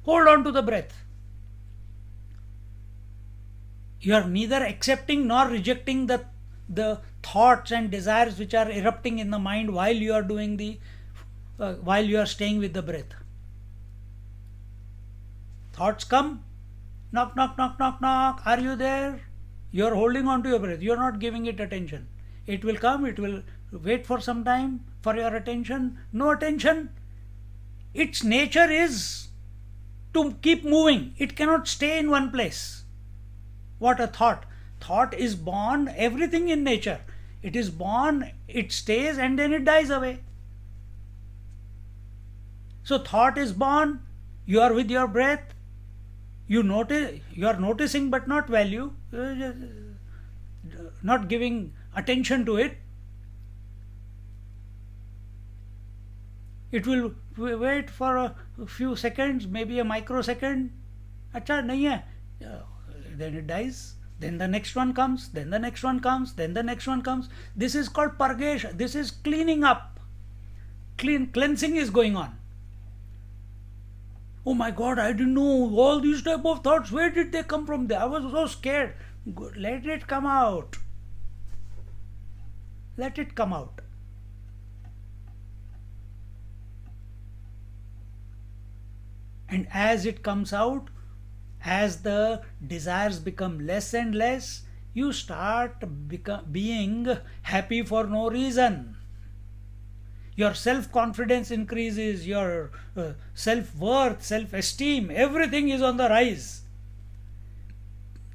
Hold on to the breath. You are neither accepting nor rejecting the thoughts and desires which are erupting in the mind while you are doing while you are staying with the breath. Thoughts come, knock, knock, knock, knock, knock. Are you there? You are holding on to your breath. You are not giving it attention. It will come, it will wait for some time for your attention. No attention. Its nature is to keep moving. It cannot stay in one place. What a thought! Thought is born, everything in nature. It is born, it stays, and then it dies away. So thought is born, you are with your breath, you notice, you are noticing but not value, not giving attention to it. It will wait for a few seconds, maybe a microsecond. Acha nahi hai. Then it dies. Then the next one comes. Then the next one comes. Then the next one comes. This is called purgation. This is cleaning up. Cleansing is going on. Oh my God, I didn't know all these type of thoughts. Where did they come from? I was so scared. Let it come out. Let it come out. And as it comes out, as the desires become less and less, you start being happy for no reason. Your self-confidence increases, your self-worth, self-esteem, everything is on the rise.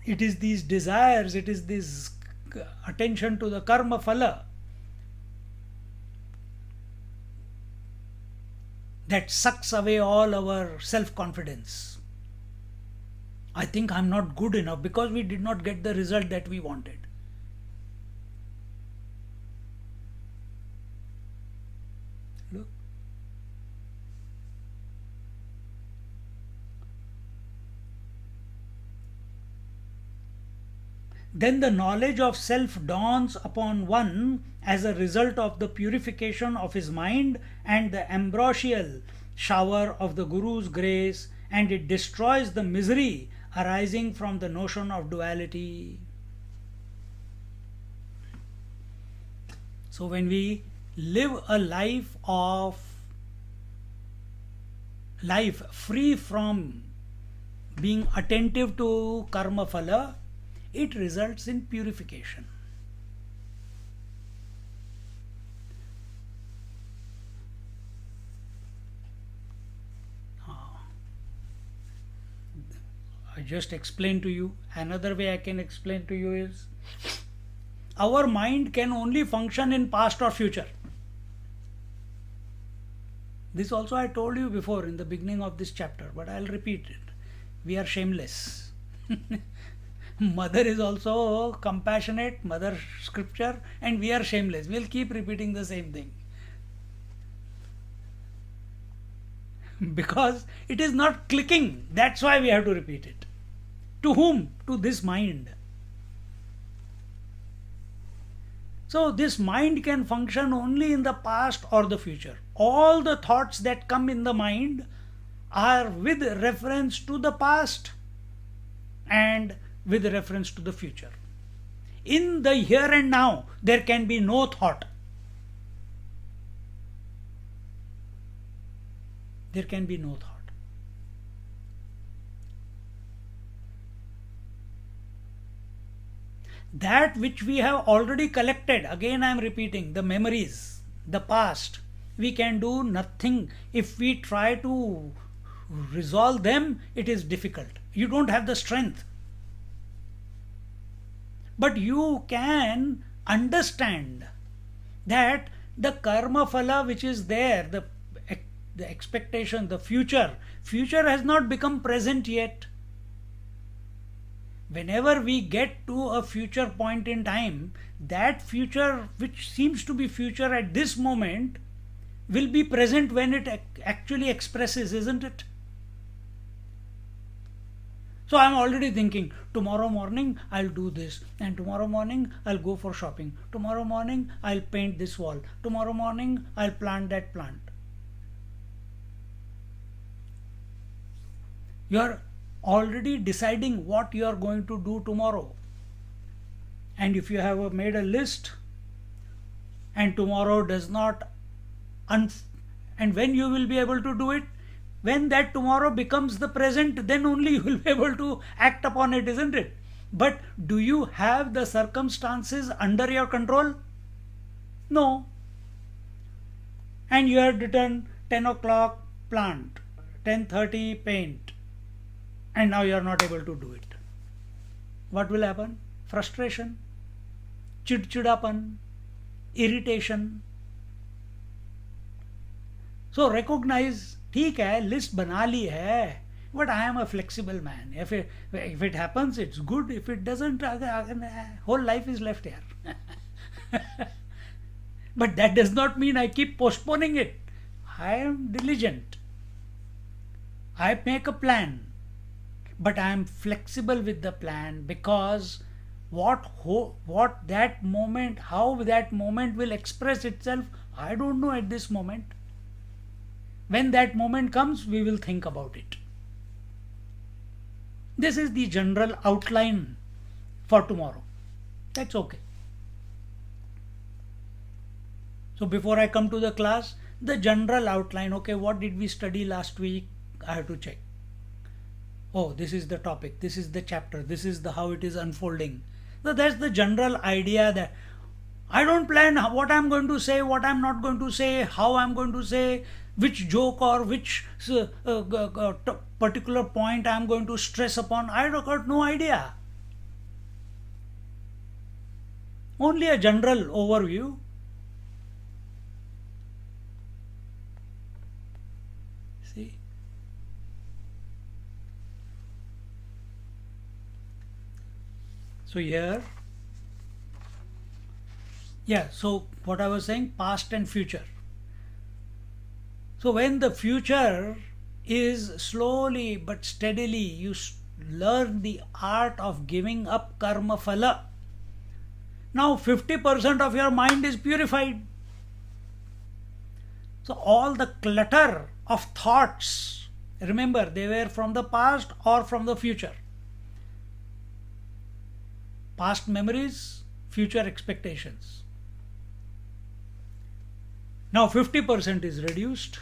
It is these desires, it is this attention to the karma phala that sucks away all our self-confidence. I think I'm not good enough because we did not get the result that we wanted. Look. Then the knowledge of self dawns upon one as a result of the purification of his mind and the ambrosial shower of the Guru's grace, and it destroys the misery arising from the notion of duality. So when we live a life free from being attentive to karma phala, it results in purification. I just explained to you. Another way I can explain to you is our mind can only function in past or future. This also I told you before in the beginning of this chapter, but I'll repeat it. We are shameless. Mother is also compassionate, Mother Scripture, and we are shameless. We'll keep repeating the same thing. Because it is not clicking. That's why we have to repeat it. To whom? To this mind. So this mind can function only in the past or the future. All the thoughts that come in the mind are with reference to the past and with reference to the future. In the here and now, there can be no thought. There can be no thought. That which we have already collected, again I am repeating, the memories, the past, we can do nothing. If we try to resolve them, it is difficult. You don't have the strength. But you can understand that the karma phala which is there, the expectation, the future has not become present yet. Whenever we get to a future point in time, that future which seems to be future at this moment will be present when it actually expresses, isn't it? So I'm already thinking, tomorrow morning I'll do this, and tomorrow morning I'll go for shopping, tomorrow morning I'll paint this wall, tomorrow morning I'll plant that plant. You're already deciding what you are going to do tomorrow. And if you have made a list and tomorrow does not, and when you will be able to do it, when that tomorrow becomes the present, then only you will be able to act upon it, isn't it? But do you have the circumstances under your control? No. And you have written 10 o'clock plant, 10:30 paint, and now you are not able to do it. What will happen? Frustration, chidchidapan, irritation. So recognize, ठीक है, list बना ली है, but I am a flexible man. If it happens, it's good. If it doesn't, whole life is left here. But that does not mean I keep postponing it. I am diligent. I make a plan, but I am flexible with the plan, because how that moment will express itself, I don't know at this moment. When that moment comes, we will think about it. This is the general outline for tomorrow. That's okay. So before I come to the class, the general outline, okay, what did we study last week? I have to check. Oh, this is the topic, this is the chapter, this is how it is unfolding. So that's the general idea, that I don't plan what I'm going to say, what I'm not going to say, how I'm going to say, which joke or which particular point I'm going to stress upon. I got no idea. Only a general overview. See? So here, yeah, so what I was saying, past and future. So when the future is slowly but steadily, you learn the art of giving up karma phala. Now 50% of your mind is purified. So all the clutter of thoughts, remember, they were from the past or from the future. Past memories, future expectations. Now 50% is reduced.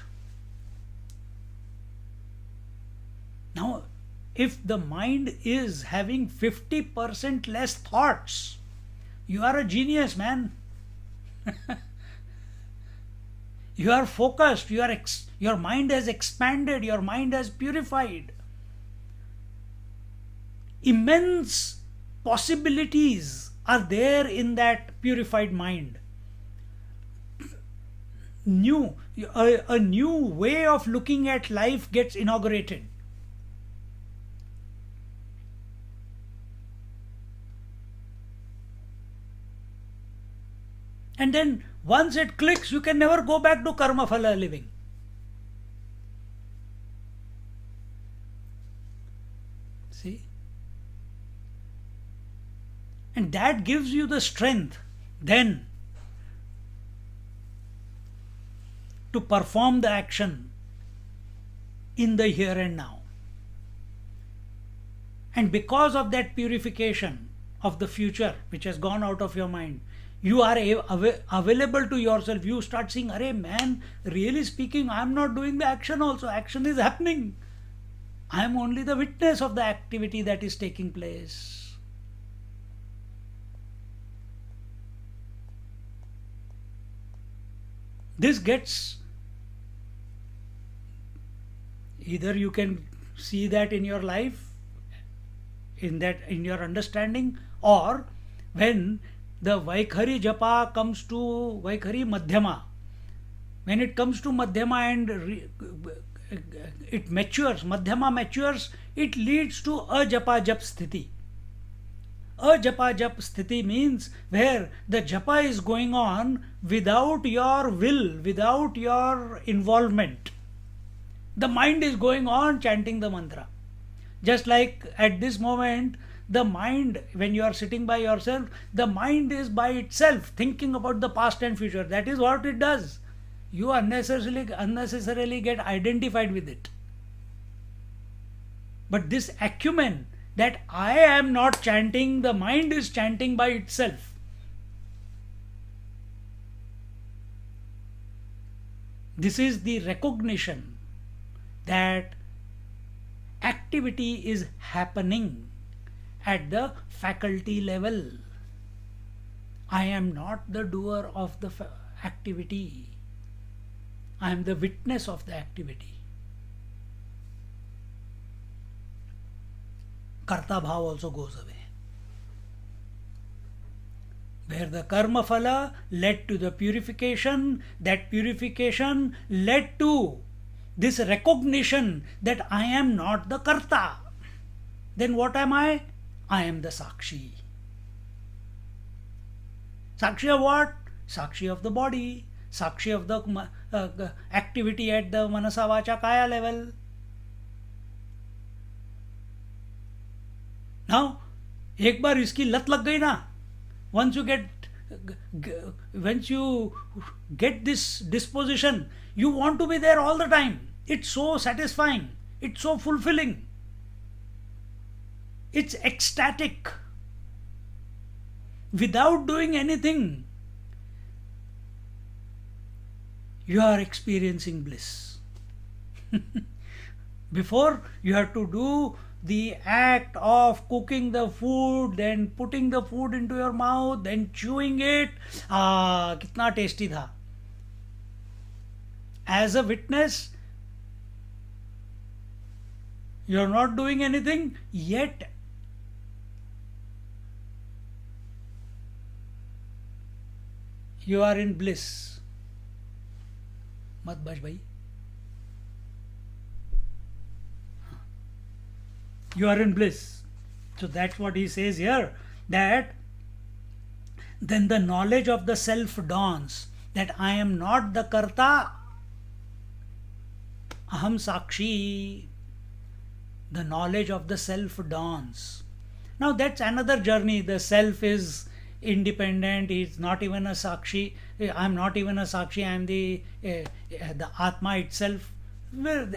Now, if the mind is having 50% less thoughts, you are a genius, man. You are focused, your mind has expanded, your mind has purified. Immense possibilities are there in that purified mind. A new way of looking at life gets inaugurated. And then once it clicks, you can never go back to karma phala living. See? And that gives you the strength then to perform the action in the here and now. And because of that purification of the future which has gone out of your mind, you are available to yourself. You start seeing, arey man, really speaking, I am not doing the action also. Action is happening. I am only the witness of the activity that is taking place. This gets Either you can see that in your life, in your understanding, or when the Vaikhari Japa comes to Vaikhari Madhyama, when it comes to Madhyama and it matures, Madhyama matures, it leads to a Japa Jap Sthiti. A Japa Jap Sthiti means where the Japa is going on without your will, without your involvement. The mind is going on chanting the mantra. Just like at this moment, the mind, when you are sitting by yourself, the mind is by itself thinking about the past and future. That is what it does. You unnecessarily get identified with it. But this acumen that I am not chanting, the mind is chanting by itself. This is the recognition that activity is happening at the faculty level. I am not the doer of the activity. I am the witness of the activity. Karta bhav also goes away. Where the karma phala led to the purification, that purification led to this recognition that I am not the karta. Then what am I? I am the sakshi. Sakshi of what? Sakshi of the body, sakshi of the activity at the manasa vacha kaya level. Now, एक बार इसकी लत लग गई ना, once you get this disposition, you want to be there all the time. It's so satisfying, it's so fulfilling, it's ecstatic. Without doing anything, you are experiencing bliss. Before, you have to do the act of cooking the food, then putting the food into your mouth, then chewing it. Kitna tasty tha. As a witness, you are not doing anything, yet you are in bliss. Mat baj bhai. You are in bliss. So that's what he says here, that then the knowledge of the self dawns, that I am not the karta, aham sakshi. The knowledge of the self dawns. Now that's another journey. The self is independent, is not even a sakshi. I am not even a sakshi, I am the Atma itself. Well,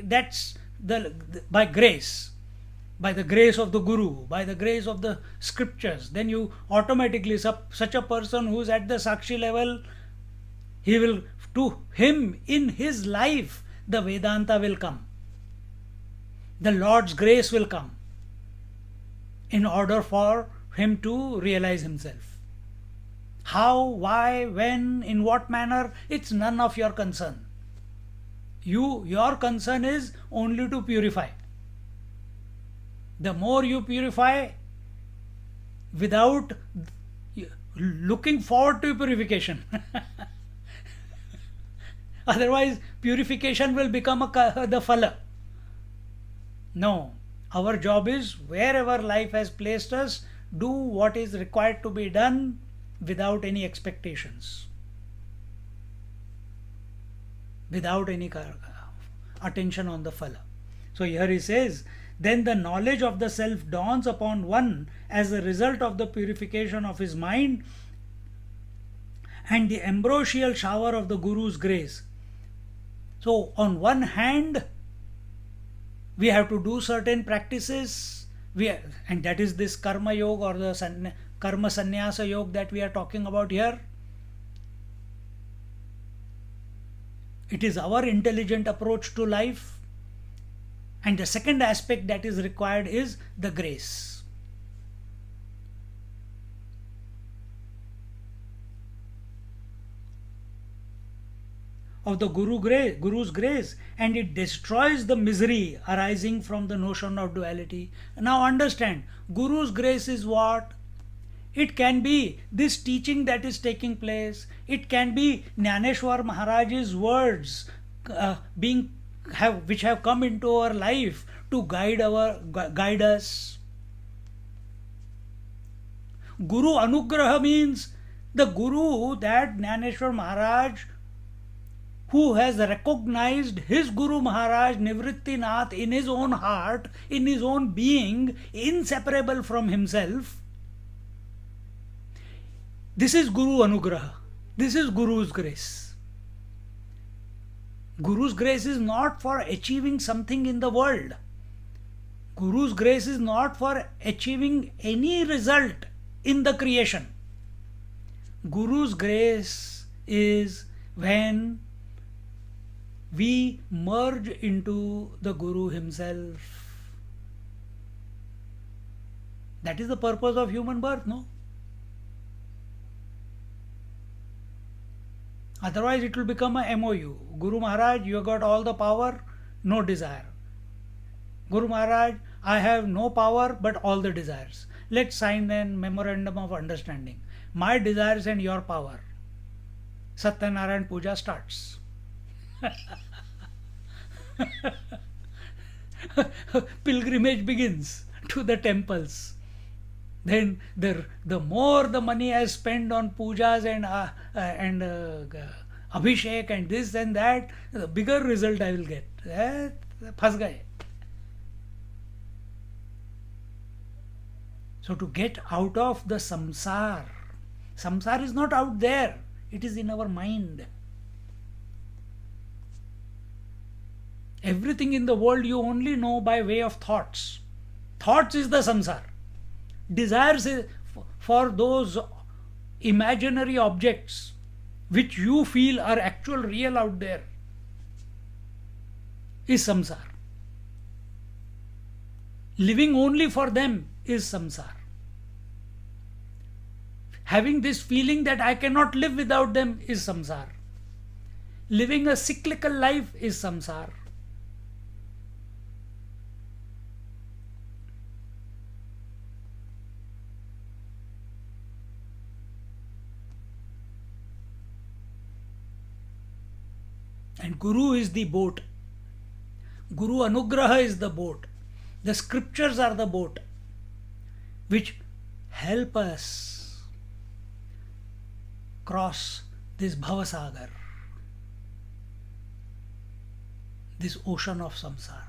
that's by grace, by the grace of the Guru, by the grace of the scriptures. Then you automatically, such a person who is at the sakshi level, he will, to him in his life, the Vedanta will come. The Lord's grace will come in order for him to realize himself. How, why, when, in what manner, it's none of your concern. Your concern is only to purify. The more you purify without looking forward to purification. Otherwise, purification will become the phala. No, our job is, wherever life has placed us, do what is required to be done without any expectations, without any attention on the phala. So here he says, then the knowledge of the self dawns upon one as a result of the purification of his mind and the ambrosial shower of the Guru's grace. So on one hand, we have to do certain practices, and that is this karma yoga or the karma sannyasa yoga that we are talking about here. It is our intelligent approach to life. And the second aspect that is required is the grace. of the Guru's grace, and it destroys the misery arising from the notion of duality. Now understand, Guru's grace is what? It can be this teaching that is taking place. It can be Jnaneshwar Maharaj's words which have come into our life to guide us. Guru Anugraha means the Guru, that Jnaneshwar Maharaj, who has recognized his Guru Maharaj Nivrittinath in his own heart, in his own being, inseparable from himself. This is Guru Anugraha. This is Guru's grace. Guru's grace is not for achieving something in the world. Guru's grace is not for achieving any result in the creation. Guru's grace is when we merge into the Guru himself. That is the purpose of human birth, no? Otherwise it will become a MOU. Guru Maharaj, you have got all the power, no desire. Guru Maharaj, I have no power but all the desires. Let's sign a memorandum of understanding. My desires and your power. Satyanarayan Puja starts. Pilgrimage begins to the temples. Then the more the money I spend on pujas and abhishek and this and that, the bigger result I will get. Phas gaye. So to get out of the samsar is not out there, it is in our mind. Everything in the world you only know by way of thoughts. Thoughts is the samsar. Desires for those imaginary objects which you feel are actual real out there is samsar. Living only for them is samsar. Having this feeling that I cannot live without them is samsar. Living a cyclical life is samsar. And Guru is the boat. Guru Anugraha is the boat. The scriptures are the boat which help us cross this Bhavasagar, this ocean of samsara.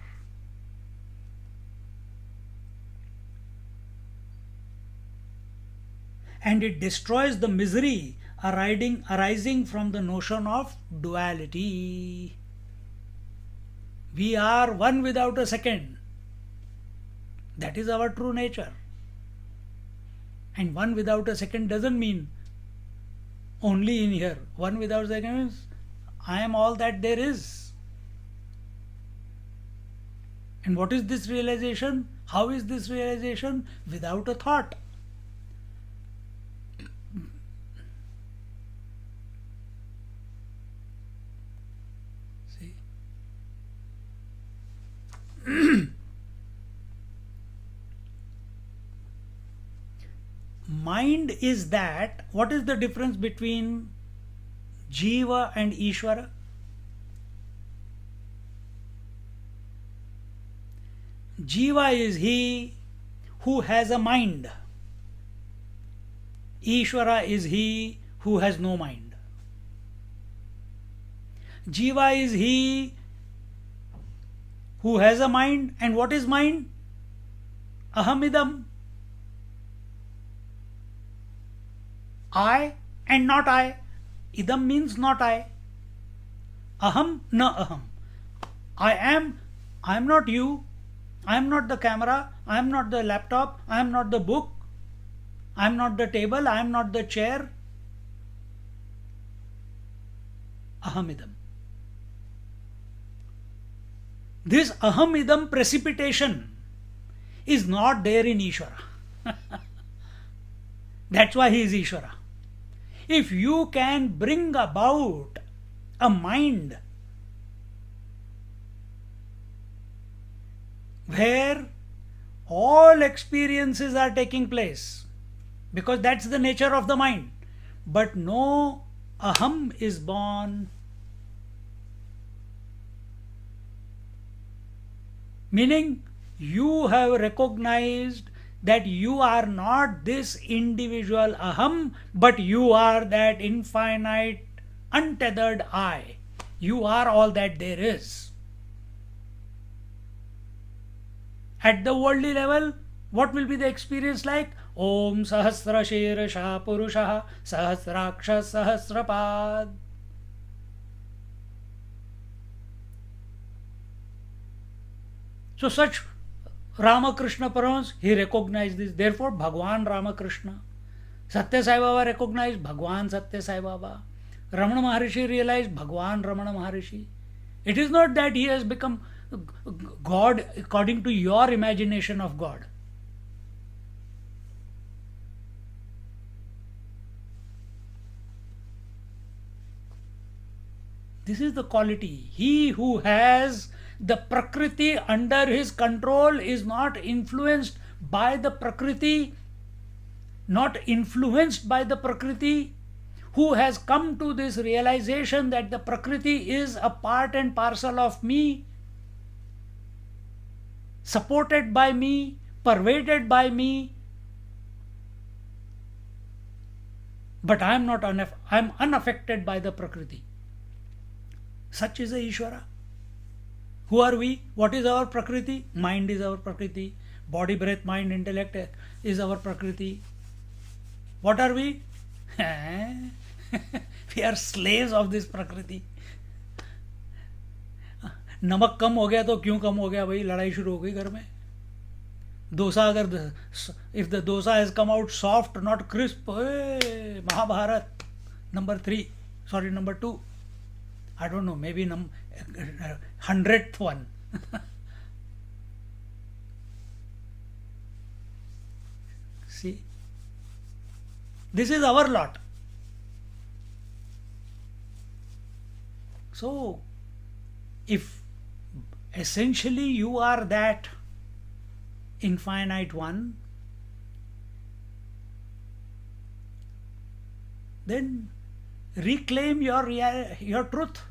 And it destroys the misery arising from the notion of duality. We are one without a second. That is our true nature. And one without a second doesn't mean only in here. One without a second means I am all that there is. And what is this realization? How is this realization? Without a thought. See? Mind is that. What is the difference between Jiva and Ishvara? Jiva is he who has a mind. Ishvara is he who has no mind. Jiva is he who has a mind. And what is mind? Ahamidam. I and not I. Idam means not I. Aham na aham. I am not you. I am not the camera. I am not the laptop. I am not the book. I am not the table. I am not the chair. Ahamidam. This ahamidam precipitation is not there in Ishvara. That's why he is Ishvara. If you can bring about a mind where all experiences are taking place, because that's the nature of the mind, but no aham is born. Meaning, you have recognized that you are not this individual aham, but you are that infinite, untethered I. You are all that there is. At the worldly level, what will be the experience like? Om Sahasra Shirasha Purusha Sahasraksha Sahasrapad. So such Ramakrishna Params, he recognized this. Therefore, Bhagwan Ramakrishna. Satya Sai Baba recognized Bhagwan Satya Sai Baba. Ramana Maharishi realized Bhagwan Ramana Maharishi. It is not that he has become God according to your imagination of God. This is the quality. He who has the Prakriti under his control is not influenced by the Prakriti, not influenced by the Prakriti, who has come to this realization that the Prakriti is a part and parcel of me, supported by me, pervaded by me, but I am not I am unaffected by the Prakriti. Such is the Ishvara. Who are we? What is our Prakriti? Mind is our Prakriti. Body, breath, mind, intellect is our Prakriti. What are we? We are slaves of this Prakriti. नमक कम हो गया तो क्यों कम हो गया भाई? लड़ाई शुरू हो गई घर में. डोसा अगर if the dosa has come out soft, not crisp, Mahabharat, number 3, sorry, number 2. I don't know, maybe 100th one. See, this is our lot. So, if essentially you are that infinite one, then reclaim your truth.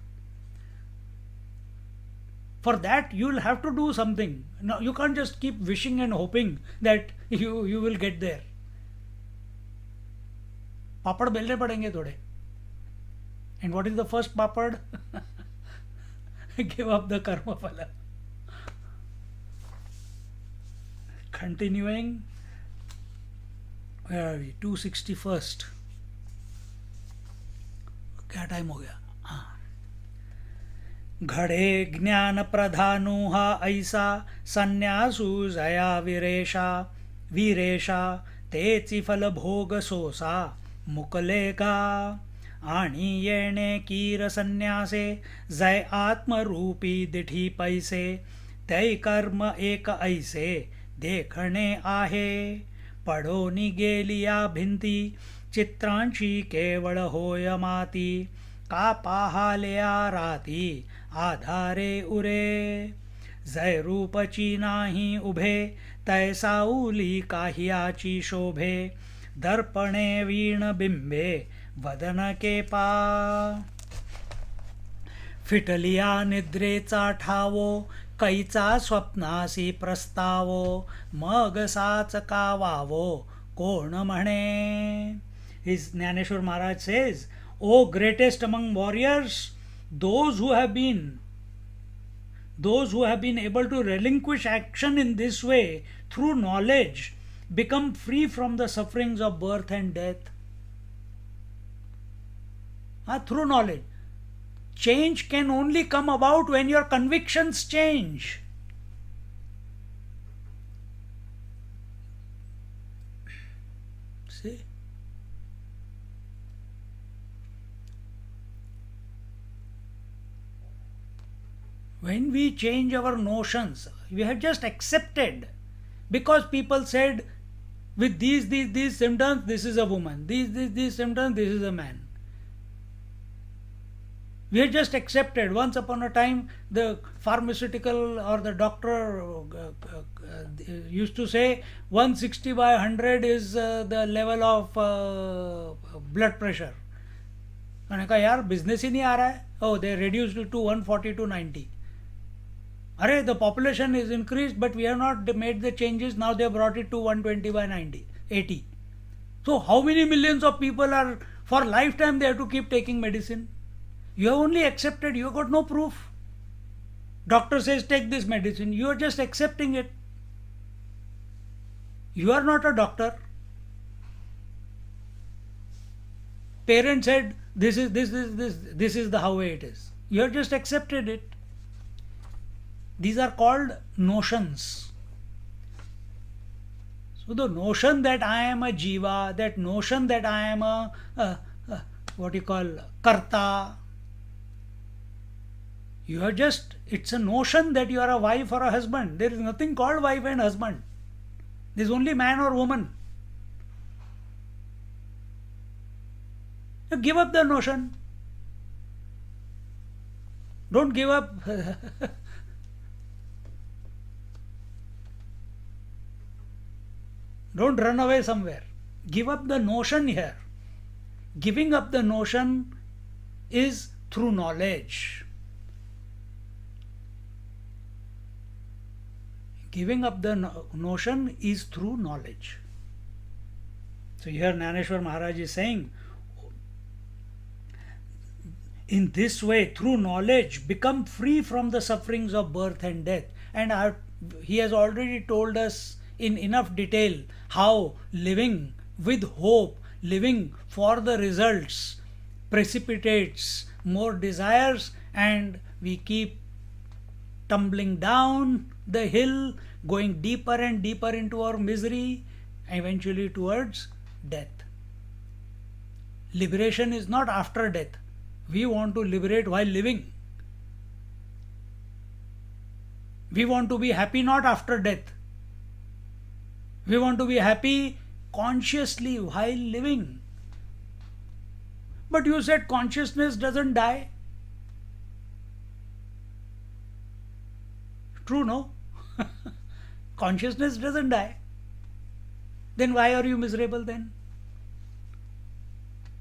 For that you will have to do something. No, you can't just keep wishing and hoping that you will get there. पापड़ बेलने पड़ेंगे थोड़े. And what is the first papad? Give up the karma phala. Continuing, where are we? 261st. क्या time हो गया? घड़े ज्ञान प्रधानुहा ऐसा संन्यासु जया वीरेशा तेची फल भोग सोसा मुकलेगा आणि येणे कीर संन्यासे जय आत्मरूपी दिठी पैसे तै कर्म एक ऐसे देखणे आहे पडोनी गेलिया भिंती चित्रांची केवळ होय माती का पाहाल्या राती आधारे उरे जय रूपची नाही उभे तैसाऊली काहियाची शोभे दर्पणे वीण बिंबे वदन के पा फिटलिया निद्रेचा ठावो कैचा स्वप्नासी प्रस्तावो मग साच का वावो कोण म्हणे. His Jnaneshwar Maharaj says, O greatest among warriors, those who have been able to relinquish action in this way through knowledge become free from the sufferings of birth and death. Through knowledge. Change can only come about when your convictions change. See? When we change our notions, we have just accepted, because people said with these symptoms, this is a woman, these symptoms, this is a man. We have just accepted. Once upon a time, the pharmaceutical or the doctor used to say 160 by 100 is the level of blood pressure. मैंने कहा यार business ही नहीं आ रहा है. Oh, they reduced it to 140 to 90. Arey, the population is increased, but we have not made the changes. Now they have brought it to 120 by 90, 80. So how many millions of people are, for lifetime they have to keep taking medicine? You have only accepted, you have got no proof. Doctor says take this medicine, you are just accepting it. You are not a doctor. Parents said this is the how way it is. You have just accepted it. These are called notions. So the notion that I am a jiva, that notion that I am a what you call karta, you are just, it's a notion that you are a wife or a husband. There is nothing called wife and husband. There is only man or woman. You give up the notion. Don't give up. Don't run away somewhere. Give up the notion here. Giving up the notion is through knowledge. Giving up the notion is through knowledge. So here Jnaneshwar Maharaj is saying, in this way, through knowledge, become free from the sufferings of birth and death. And he has already told us in enough detail how living with hope, living for the results, precipitates more desires, and we keep tumbling down the hill, going deeper and deeper into our misery, eventually towards death. Liberation is not after death. We want to liberate while living. We want to be happy not after death. We want to be happy consciously while living. But you said consciousness doesn't die. True, no? Consciousness doesn't die. Then why are you miserable then?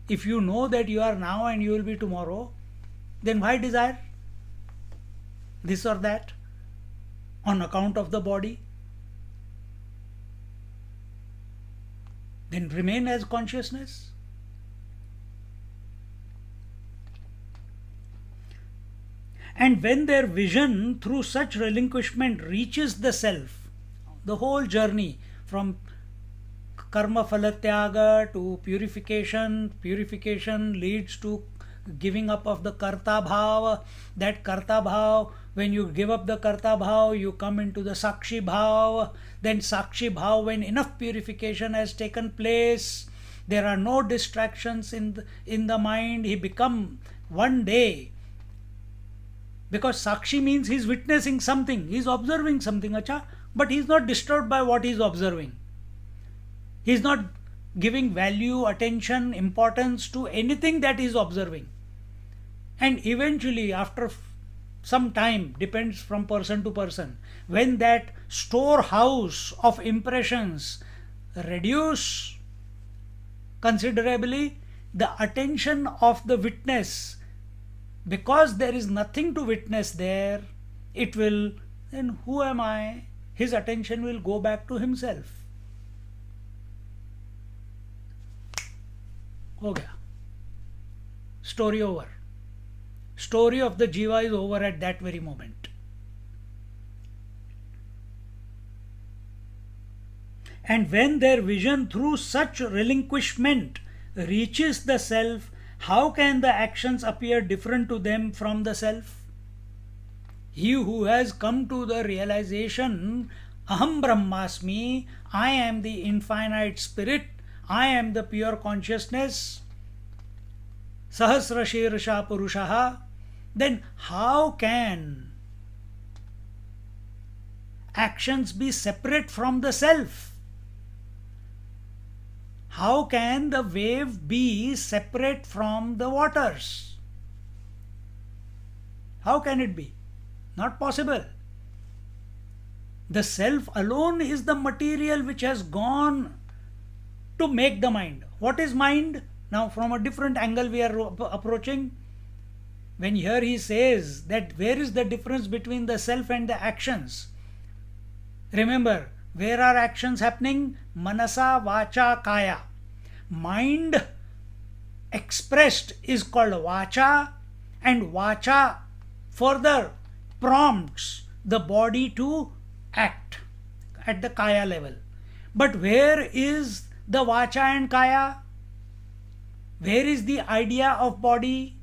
If you know that you are now and you will be tomorrow, then why desire this or that on account of the body? Then remain as consciousness. And when their vision through such relinquishment reaches the self, the whole journey from karma phalatyaga to purification, purification leads to giving up of the karta bhav. That karta bhav, when you give up the karta bhav, you come into the sakshi bhav. Then sakshi bhav, when enough purification has taken place, there are no distractions in the mind, he become one day. Because sakshi means he is witnessing something, he is observing something, acha, but he is not disturbed by what he is observing. He is not giving value, attention, importance to anything that he is observing. And eventually, after some time, depends from person to person, when that storehouse of impressions reduce considerably, the attention of the witness, because there is nothing to witness there, it will, then who am I? His attention will go back to himself. Ho gaya. Story over. Story of the jiva is over at that very moment. And when their vision through such relinquishment reaches the self, how can the actions appear different to them from the self? He who has come to the realization, Aham Brahmasmi, I am the infinite spirit, I am the pure consciousness, Sahasra Shirsha Purushaha, then how can actions be separate from the self? How can the wave be separate from the waters? How can it be? Not possible. The self alone is the material which has gone to make the mind. What is mind? Now, from a different angle, we are approaching. When here he says that where is the difference between the self and the actions? Remember, where are actions happening? Manasa, Vacha, Kaya. Mind expressed is called Vacha, and Vacha further prompts the body to act at the Kaya level. But where is the Vacha and Kaya? Where is the idea of body?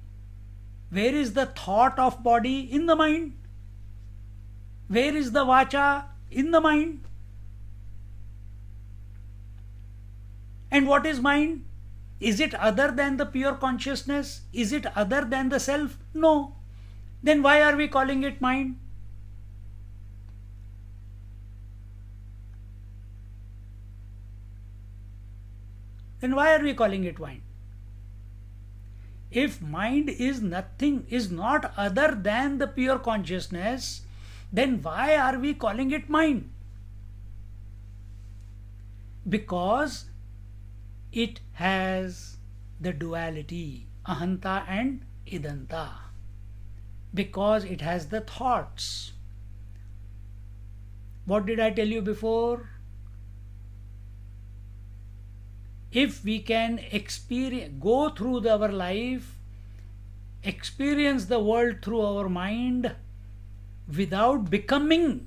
Where is the thought of body? In the mind. Where is the Vacha? In the mind. And what is mind? Is it other than the pure consciousness? Is it other than the self? No. Then why are we calling it mind? Then why are we calling it mind? If mind is nothing, is not other than the pure consciousness, then why are we calling it mind? Because it has the duality, ahanta and idanta. Because it has the thoughts. What did I tell you before? If we can go through our life, experience the world through our mind without becoming,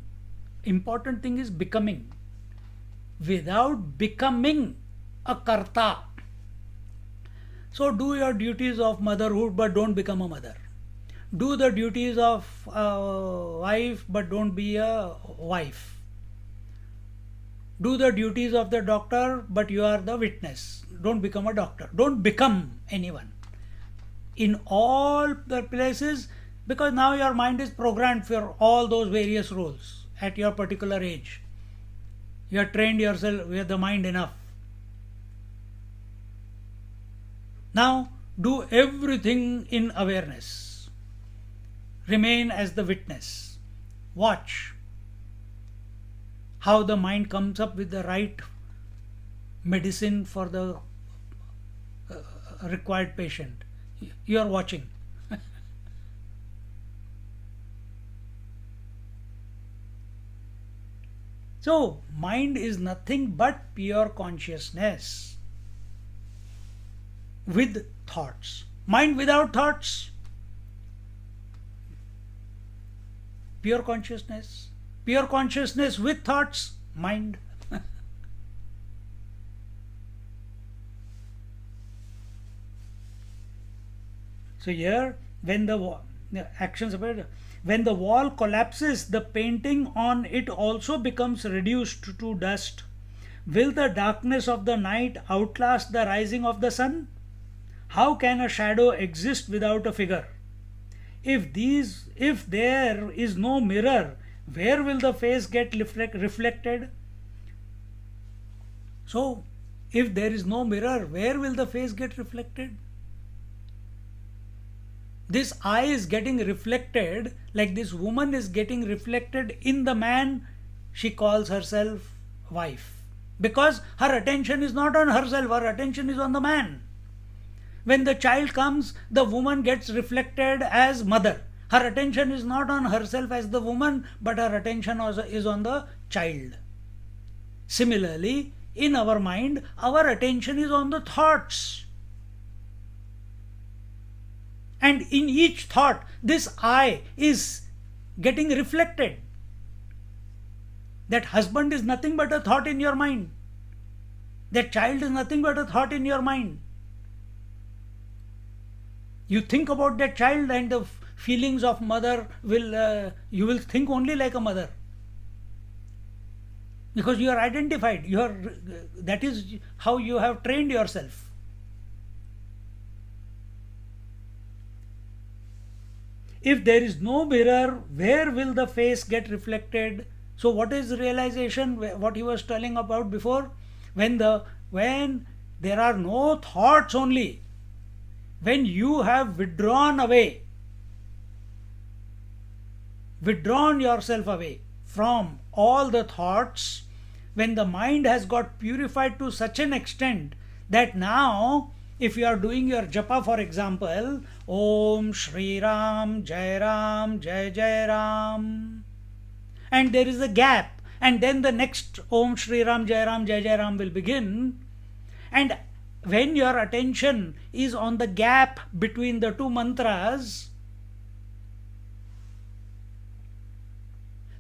important thing is becoming, without becoming a karta. So do your duties of motherhood but don't become a mother. Do the duties of a wife but don't be a wife. Do the duties of the doctor, but you are the witness. Don't become a doctor. Don't become anyone. In all the places, because now your mind is programmed for all those various roles at your particular age. You have trained yourself with the mind enough. Now, do everything in awareness. Remain as the witness. Watch how the mind comes up with the right medicine for the required patient. You are watching. So, mind is nothing but pure consciousness with thoughts. Mind without thoughts, pure consciousness. Pure consciousness with thoughts, mind. So here, when the actions appear, when the wall collapses, the painting on it also becomes reduced to dust. Will the darkness of the night outlast the rising of the sun? How can a shadow exist without a figure? If there is no mirror, where will the face get reflected? So, if there is no mirror, where will the face get reflected? This eye is getting reflected, like this woman is getting reflected in the man she calls herself wife. Because her attention is not on herself, her attention is on the man. When the child comes, the woman gets reflected as mother. Her attention is not on herself as the woman, but her attention also is on the child. Similarly, in our mind, our attention is on the thoughts. And in each thought, this I is getting reflected. That husband is nothing but a thought in your mind. That child is nothing but a thought in your mind. You think about that child and the feelings of mother you will think only like a mother, because you are identified. That is how you have trained yourself. If there is no mirror, where will the face get reflected? So what is realization? What he was telling about before, when there are no thoughts only, when you have withdrawn away withdrawn yourself away from all the thoughts, when the mind has got purified to such an extent that now, if you are doing your japa, for example, Om Shri Ram, Jai Jai Ram, and there is a gap, and then the next Om Shri Ram, Jai Jai Ram will begin, and when your attention is on the gap between the two mantras,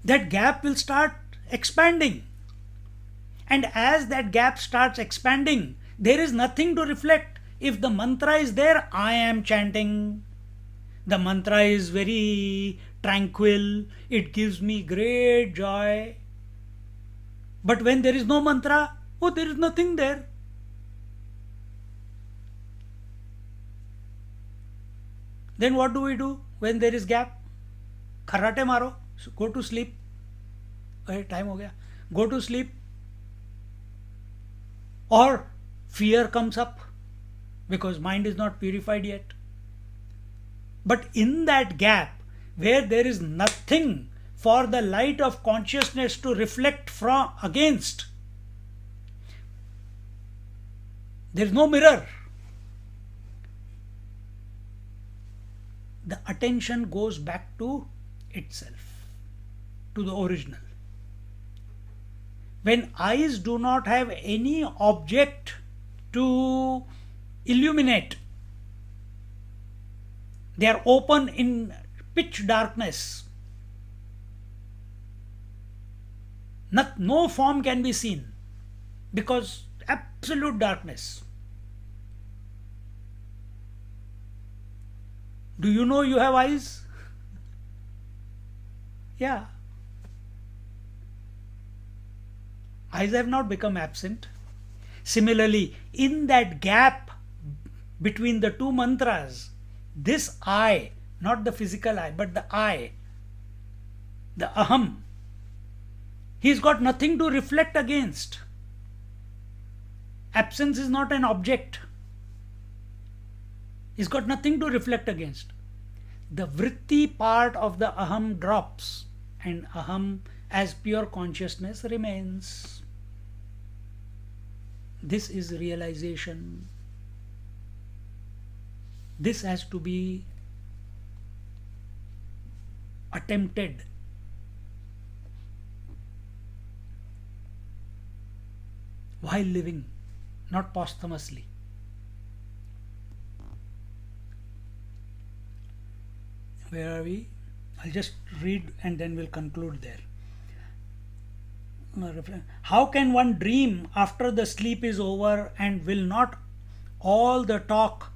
that gap will start expanding. And as that gap starts expanding, there is nothing to reflect. If the mantra is there, I am chanting. The mantra is very tranquil. It gives me great joy. But when there is no mantra, oh, there is nothing there. Then what do we do when there is gap? Kharate maro, go to sleep. Hey, time ho gaya. Go to sleep. Or fear comes up because mind is not purified yet. But in that gap where there is nothing for the light of consciousness to reflect from against, there is no mirror. The attention goes back to itself, to the original. When eyes do not have any object to illuminate, they are open in pitch darkness. No form can be seen because absolute darkness. Do you know you have eyes? Yeah. Eyes have not become absent. Similarly, in that gap between the two mantras, this I, not the physical I, but the I, the aham, he's got nothing to reflect against. Absence is not an object. He's got nothing to reflect against. The vritti part of the aham drops and aham as pure consciousness remains. This is realization. This has to be attempted. While living, not posthumously. Where are we? I'll just read and then we'll conclude there. How can one dream after the sleep is over, and will not all the talk,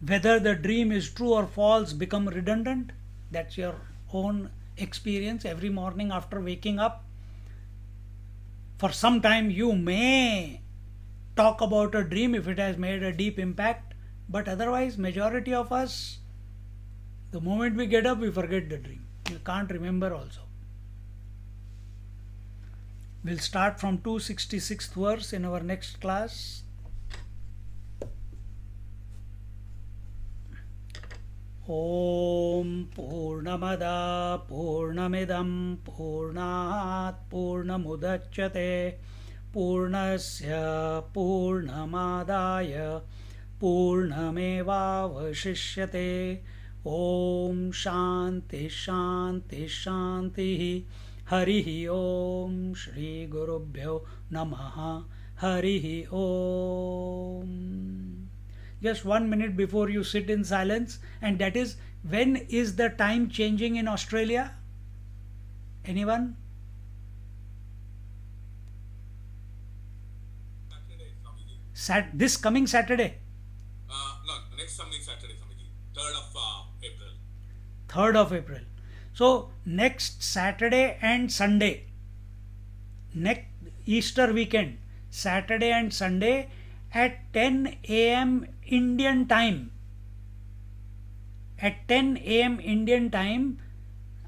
whether the dream is true or false, become redundant? That's your own experience. Every morning after waking up, for some time you may talk about a dream if it has made a deep impact, but otherwise majority of us, the moment we get up, we forget the dream. You can't remember also. We'll start from 266th verse in our next class. Om Purnamada Purnamidam Purnat Purnamudachyate Purnasya Purnamadaya Purnamevavashishyate. Om Shanti Shanti Shanti. Harihi Om. Shri Gurubhyo Namaha. Harihi Om. Just 1 minute before you sit in silence, and that is, when is the time changing in Australia? Anyone? Saturday, This coming Saturday? no, next coming Saturday, Swamiji. 3rd of April. 3rd of April. So next Saturday and Sunday, next Easter weekend, Saturday and Sunday at 10 a.m. Indian time. At 10 a.m. Indian time,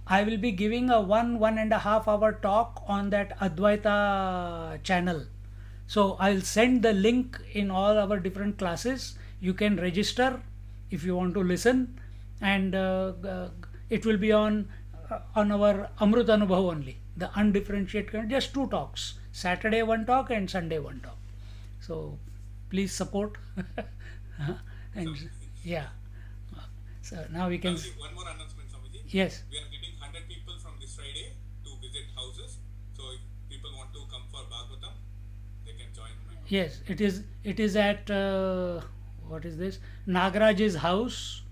I will be giving a 1.5 hour talk on that Advaita channel. So I'll send the link in all our different classes. You can register if you want to listen, and it will be on on our Amrut Anubhav only, the undifferentiated, just two talks. Saturday one talk and Sunday one talk. So please support. And yeah. So now we can. Swamiji, one more announcement, Swamiji. Yes. We are getting 100 people from this Friday to visit houses. So if people want to come for Bhagavatam, they can join my house. Yes, it is at what is this? Nagaraj's house,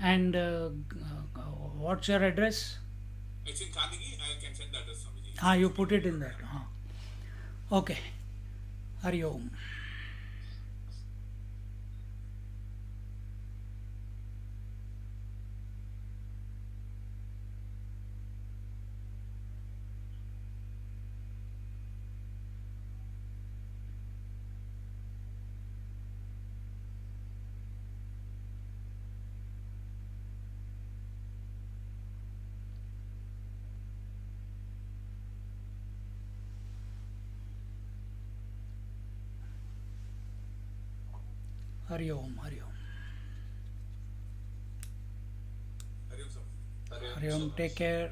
and what's your address? It's in Kanigi. I can send the address, Swamiji. Ah, you put it in that. Okay. Hari Om. Hari Om. Hari Om. Hari Om, Swamiji. Hari Om. Take care.